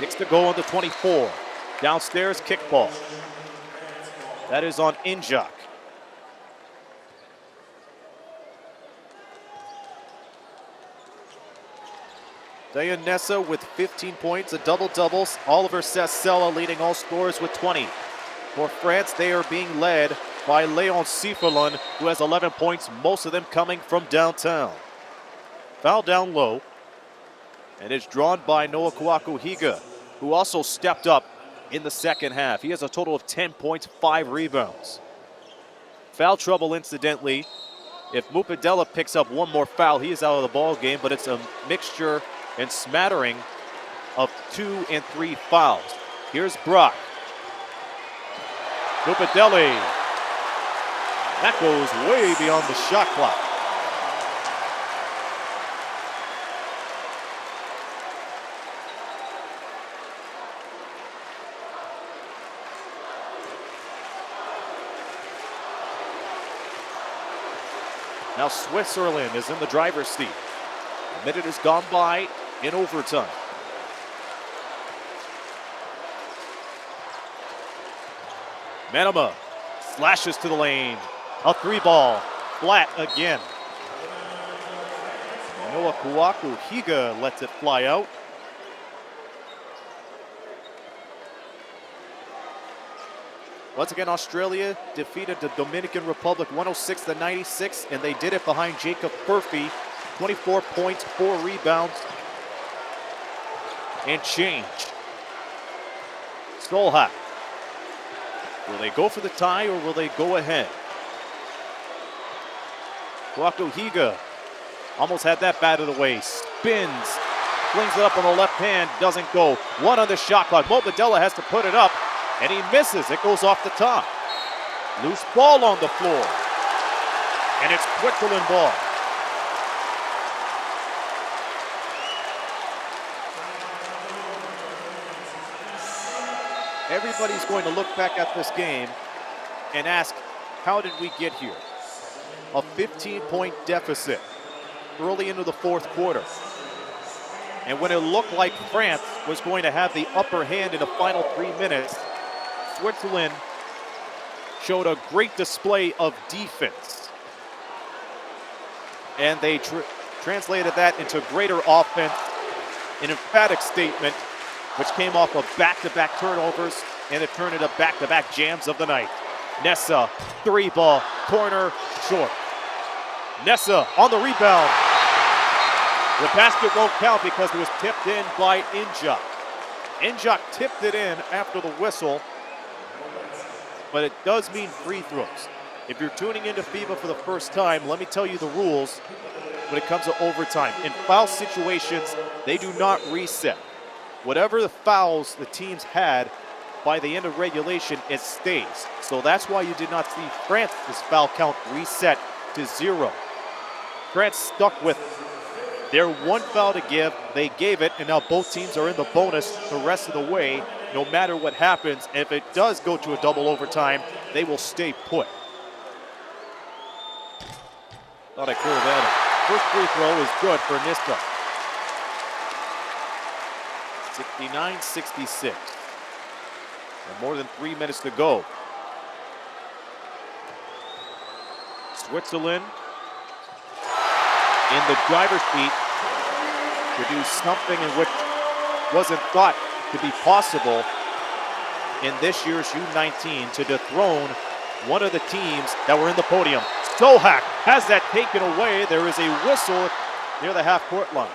6 to go on the 24. Downstairs kickball. That is on Injok. Dayan Nessa with 15 points, a double-double. Oliver Sella leading all scorers with 20. For France, they are being led by Leon Sieferlund, who has 11 points, most of them coming from downtown. Foul down low, and it's drawn by Noah Kwaku-Higa, who also stepped up in the second half. He has a total of 10 points, 5 rebounds. Foul trouble, incidentally. If Mupadella picks up one more foul, he is out of the ball game, but it's a mixture and smattering of 2 and 3 fouls. Here's Brock. Mupadelli. That goes way beyond the shot clock. Now Switzerland is in the driver's seat. A minute has gone by in overtime. Manama slashes to the lane. A 3-ball, flat again. Noah Kuaku Higa lets it fly out. Once again, Australia defeated the Dominican Republic 106-96, and they did it behind Jacob Murphy. 24 points, 4 rebounds, and change. Stolhak. Will they go for the tie or will they go ahead? Kuaku Higa almost had that bat of the way. Spins, flings it up on the left hand, doesn't go. One on the shot clock. Mo Badella has to put it up, and he misses. It goes off the top. Loose ball on the floor, and it's Switzerland ball. Everybody's going to look back at this game and ask, how did we get here? A 15-point deficit early into the fourth quarter. And when it looked like France was going to have the upper hand in the final 3 minutes, Switzerland showed a great display of defense. And they translated that into greater offense, an emphatic statement, which came off of back-to-back turnovers and it turned into back-to-back jams of the night. Nessa, 3-ball, corner, short. Nessa on the rebound. The basket won't count because it was tipped in by Injak. Injak tipped it in after the whistle, but it does mean free throws. If you're tuning into FIBA for the first time, let me tell you the rules when it comes to overtime. In foul situations, they do not reset. Whatever the fouls the teams had by the end of regulation, it stays. So that's why you did not see France's foul count reset to 0. France stuck with their 1 foul to give. They gave it, and now both teams are in the bonus the rest of the way, no matter what happens. If it does go to a double overtime, they will stay put. Thought I cleared that up. First free throw is good for Nista. 69-66. And more than 3 minutes to go. Switzerland in the driver's seat to do something in which wasn't thought to be possible in this year's U19, to dethrone one of the teams that were in the podium. Stolhak has that taken away. There is a whistle near the half-court line.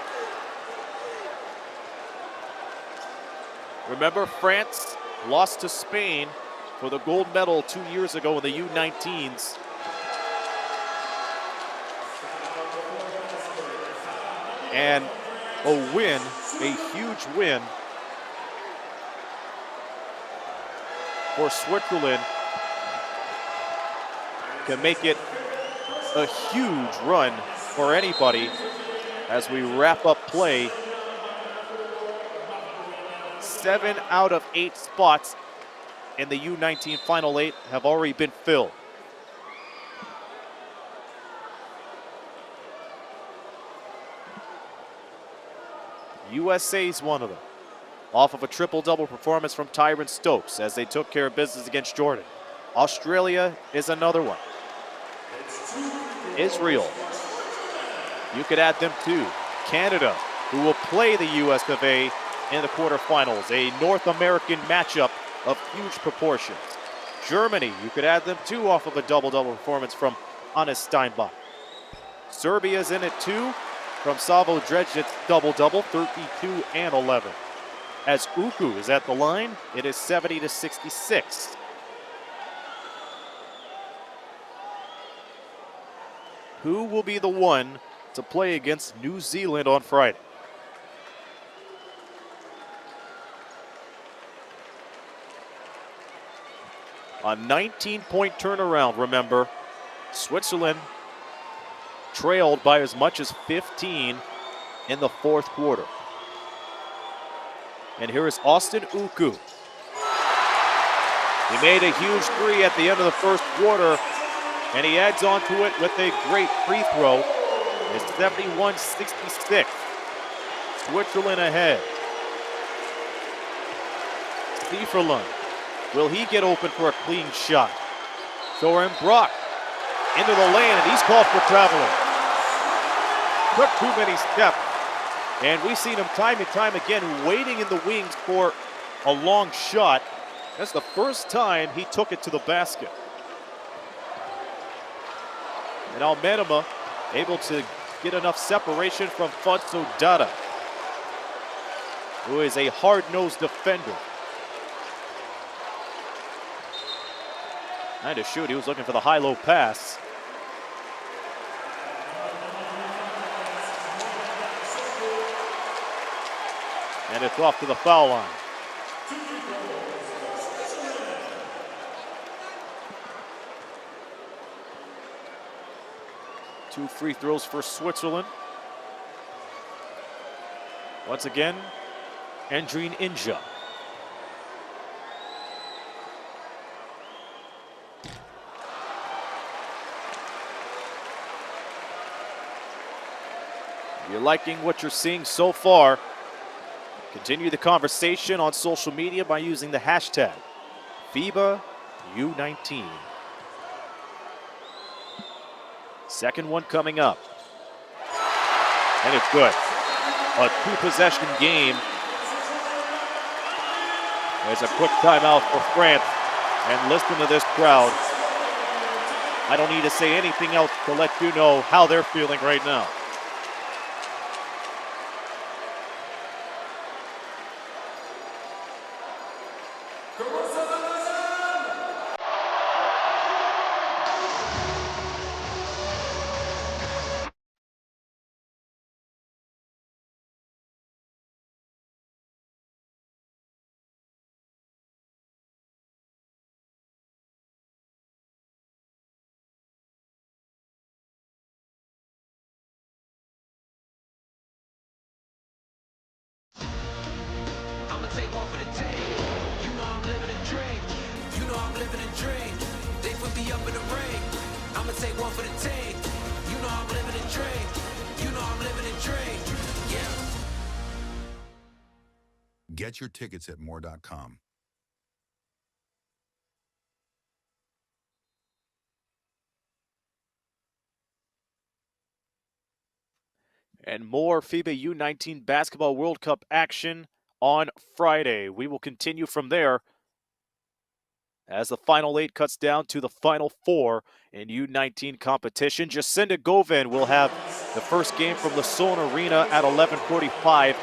Remember, France lost to Spain for the gold medal 2 years ago in the U19s. And a win, a huge win for Switzerland, can make it a huge run for anybody as we wrap up play. 7 out of 8 spots in the U19 Final 8 have already been filled. USA's one of them, off of a triple-double performance from Tyron Stokes as they took care of business against Jordan. Australia is another one. Israel, you could add them too. Canada, who will play the US of A in the quarterfinals, a North American matchup of huge proportions. Germany, you could add them too off of a double-double performance from Hannes Steinbach. Serbia's in it too, from Savo Dredjic's double-double, 32 and 11. As Uku is at the line, it is 70-66. Who will be the one to play against New Zealand on Friday? A 19-point turnaround, remember. Switzerland trailed by as much as 15 in the fourth quarter. And here is Austin Uku. He made a huge three at the end of the first quarter, and he adds on to it with a great free throw. It's 71-66. Switzerland ahead. Stieferlund Will he get open for a clean shot? Soren Brock into the lane, and he's called for traveling. Took too many steps. And we've seen him time and time again waiting in the wings for a long shot. That's the first time he took it to the basket. And Almenima able to get enough separation from Futso Dada, who is a hard-nosed defender. Trying to shoot, he was looking for the high-low pass. And it's off to the foul line. Two free throws for Switzerland. Once again, Endrine Inja. If you're liking what you're seeing so far, continue the conversation on social media by using the hashtag FIBA U19. Second one coming up. And it's good. A two-possession game. There's a quick timeout for France. And listen to this crowd. I don't need to say anything else to let you know how they're feeling right now. I'ma take one for the team. You know I'm living a dream. You know I'm living a dream. They put me up in the ring. I'ma take one for the team. You know I'm living a dream. You know I'm living a dream. Yeah. Get your tickets at more.com. And more FIBA U19 Basketball World Cup action on Friday. We will continue from there as the Final 8 cuts down to the Final 4 in U19 competition. Jacinda Govin will have the first game from the Solon Arena at 11:45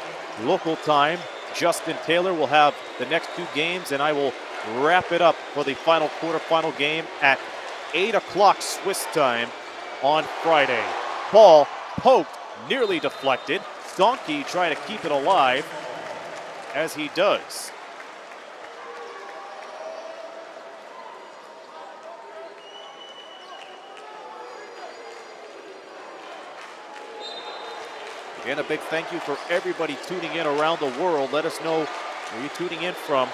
local time. Justin Taylor will have the next two games, and I will wrap it up for the final quarterfinal game at 8 o'clock Swiss time on Friday. Ball poked, nearly deflected. Donkey trying to keep it alive, as he does. Again, a big thank you for everybody tuning in around the world. Let us know where you're tuning in from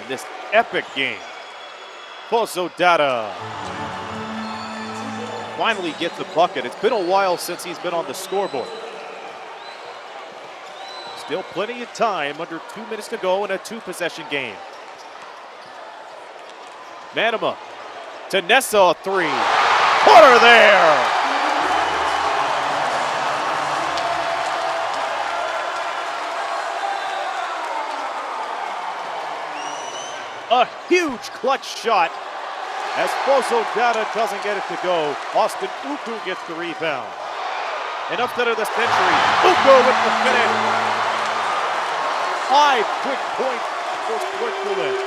in this epic game. Futso Dada finally gets a bucket. It's been a while since he's been on the scoreboard. Still plenty of time, under 2 minutes to go in a two-possession game. Manama to Nessa, a three. Put her there! A huge clutch shot as Futso Dada doesn't get it to go. Austin Uku gets the rebound. An upset of the century. Uku with the finish. 5 quick points for Switzerland.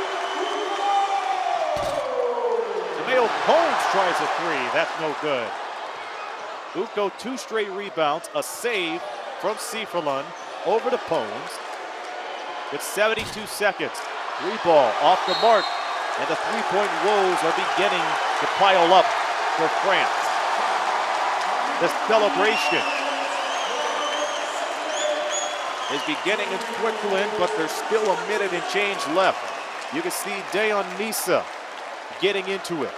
Mayo Cones tries a three. That's no good. Uko 2 straight rebounds. A save from Sieferlund over to Pones. With 72 seconds. 3-ball off the mark. And the three-point woes are beginning to pile up for France. The celebration is beginning in Switzerland, but there's still a minute and change left. You can see Deon Nisa getting into it.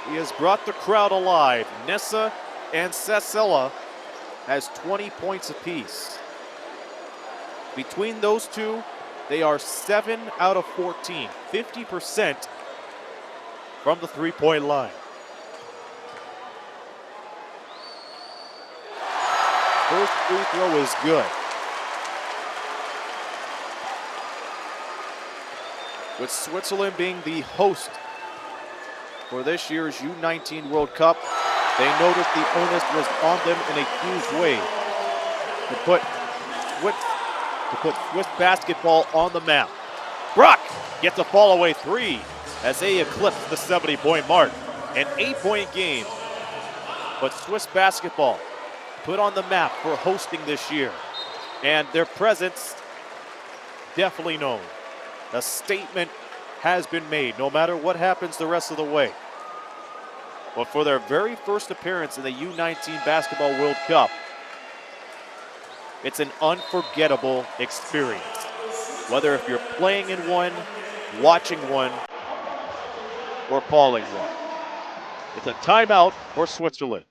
He has brought the crowd alive. Nessa and Cecilla has 20 points apiece. Between those two, They are 7 out of 14, 50% from the three-point line. First free throw is good. With Switzerland being the host for this year's U19 World Cup, they noticed the onus was on them in a huge way to put Swiss basketball on the map. Brock gets a fall-away three as they eclipse the 70-point mark. An 8-point game, but Swiss basketball put on the map for hosting this year, and their presence definitely known. A statement has been made, no matter what happens the rest of the way. But for their very first appearance in the U19 Basketball World Cup, it's an unforgettable experience. Whether if you're playing in one, watching one, or calling one. It's a timeout for Switzerland.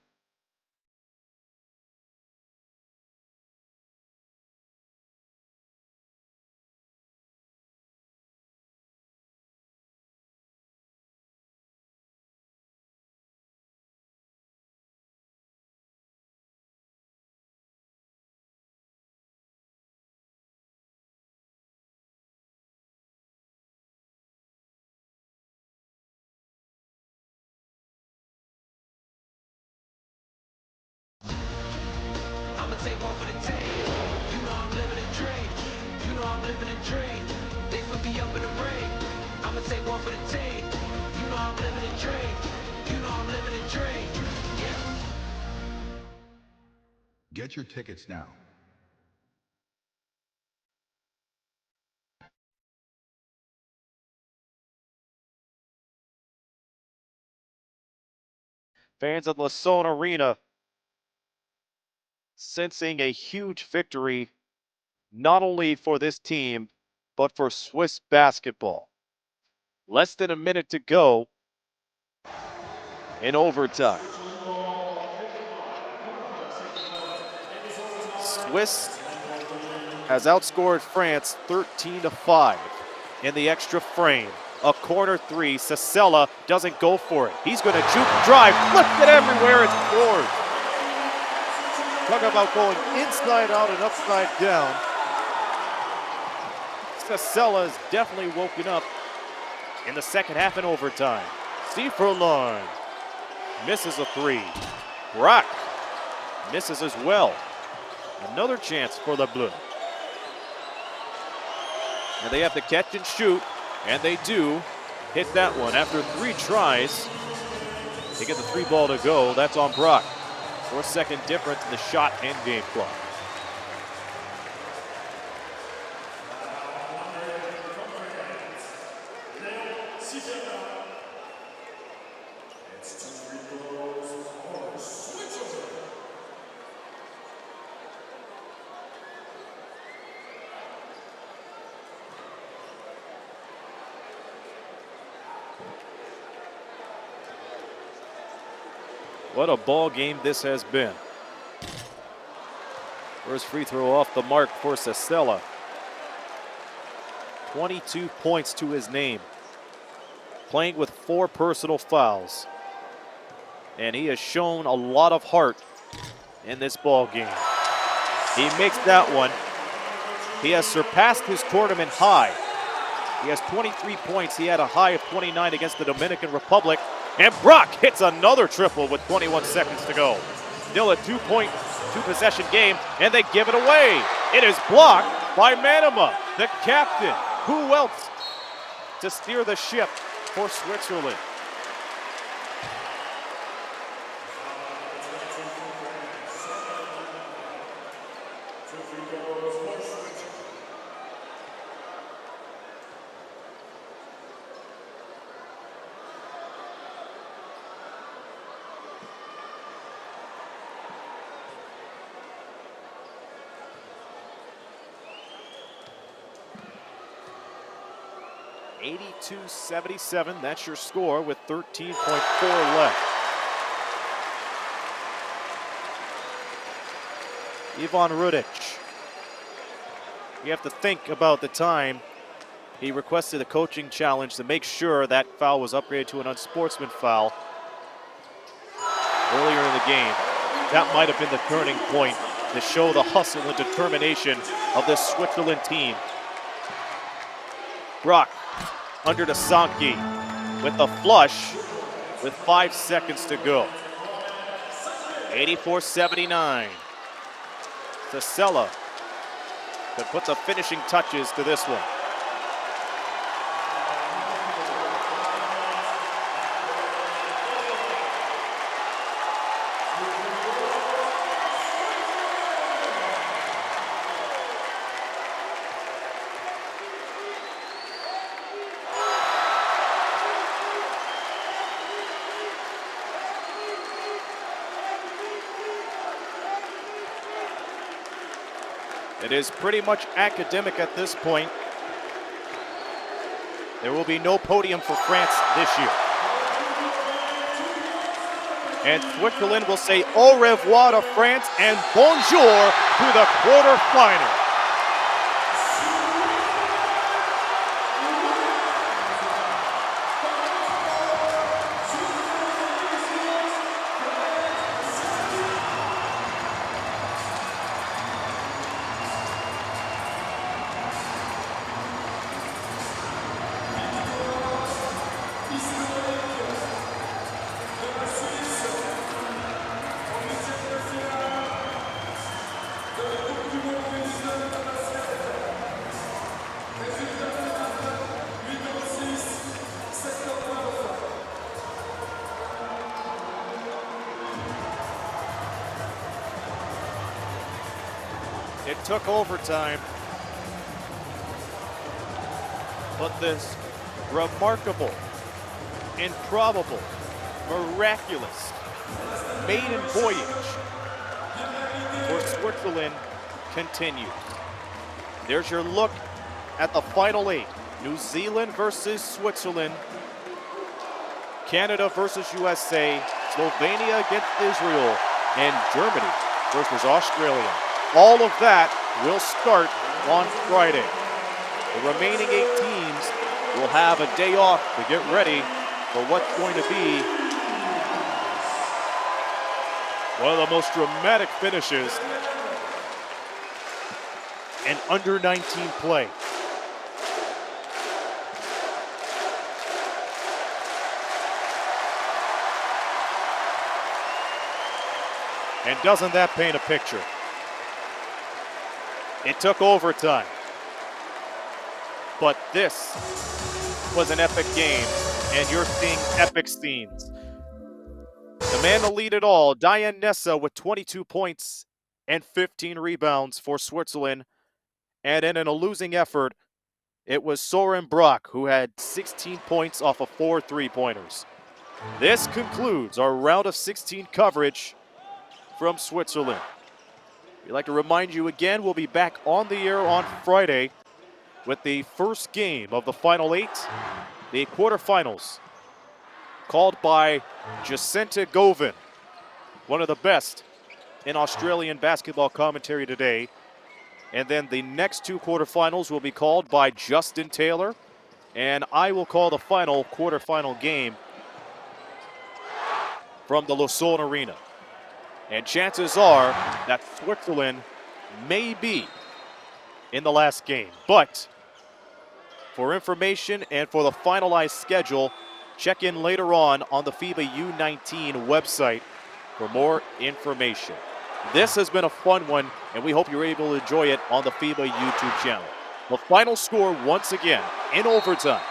I'ma take one for the team. You know I'm living a dream. You know I'm living a dream. They put me up in the ring. I'ma take one for the team. You know I'm living a dream. You know I'm living a dream. Yeah. Get your tickets now. Fans of Lausanne Arena sensing a huge victory, not only for this team, but for Swiss basketball. Less than a minute to go in overtime. Swiss has outscored France 13-5 in the extra frame. A corner three, Sella doesn't go for it. He's going to juke, drive, flips it everywhere, and scores. Talk about going inside out and upside down. Sella is definitely woken up in the second half in overtime. Steve Furlan misses a three. Brock misses as well. Another chance for the Bleu. And they have to catch and shoot, and they do hit that one. After 3 tries, they get the 3 ball to go. That's on Brock. 4-second difference in the shot and game clock. What a ball game this has been. First free throw off the mark for Sella. 22 points to his name. Playing with 4 personal fouls. And he has shown a lot of heart in this ball game. He makes that one. He has surpassed his tournament high. He has 23 points. He had a high of 29 against the Dominican Republic. And Brock hits another triple with 21 seconds to go. Still a 2-possession game, and they give it away. It is blocked by Manama, the captain. Who else to steer the ship for Switzerland? (82-77), that's your score with 13.4 left. Ivan Rudic You have to think about the time he requested a coaching challenge to make sure that foul was upgraded to an unsportsman foul earlier in the game. That might have been the turning point to show the hustle and determination of this Switzerland team. Brock under to Sankey with the flush with 5 seconds to go. 84-79. The Sella could put the finishing touches to this one. It is pretty much academic at this point. There will be no podium for France this year. And Switzerland will say au revoir to France and bonjour to the quarterfinals. It took overtime, but this remarkable, improbable, miraculous maiden voyage for Switzerland continues. There's your look at the final 8. New Zealand versus Switzerland, Canada versus USA, Slovenia against Israel, and Germany versus Australia. All of that will start on Friday. The remaining 8 teams will have a day off to get ready for what's going to be one of the most dramatic finishes in under 19 play. And doesn't that paint a picture? It took overtime, but this was an epic game, and you're seeing epic scenes. The man to lead it all, Diane Nessa with 22 points and 15 rebounds for Switzerland, and in a losing effort, it was Soren Brock who had 16 points off of 4 3-pointers. This concludes our round of 16 coverage from Switzerland. We'd like to remind you again, we'll be back on the air on Friday with the first game of the Final 8, the quarterfinals, called by Jacinta Govin, one of the best in Australian basketball commentary today. And then the next 2 quarterfinals will be called by Justin Taylor, and I will call the final quarterfinal game from the Lausanne Arena. And chances are that Switzerland may be in the last game. But for information and for the finalized schedule, check in later on the FIBA U19 website for more information. This has been a fun one, and we hope you're able to enjoy it on the FIBA YouTube channel. The final score once again in overtime: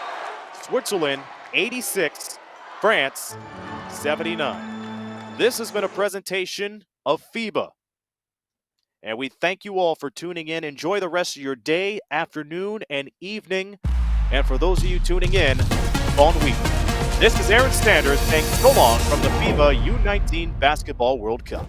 Switzerland 86, France 79. This has been a presentation of FIBA, and we thank you all for tuning in. Enjoy the rest of your day, afternoon, and evening. And for those of you tuning in, bon week. This is Aaron Standers saying so long from the FIBA U19 Basketball World Cup.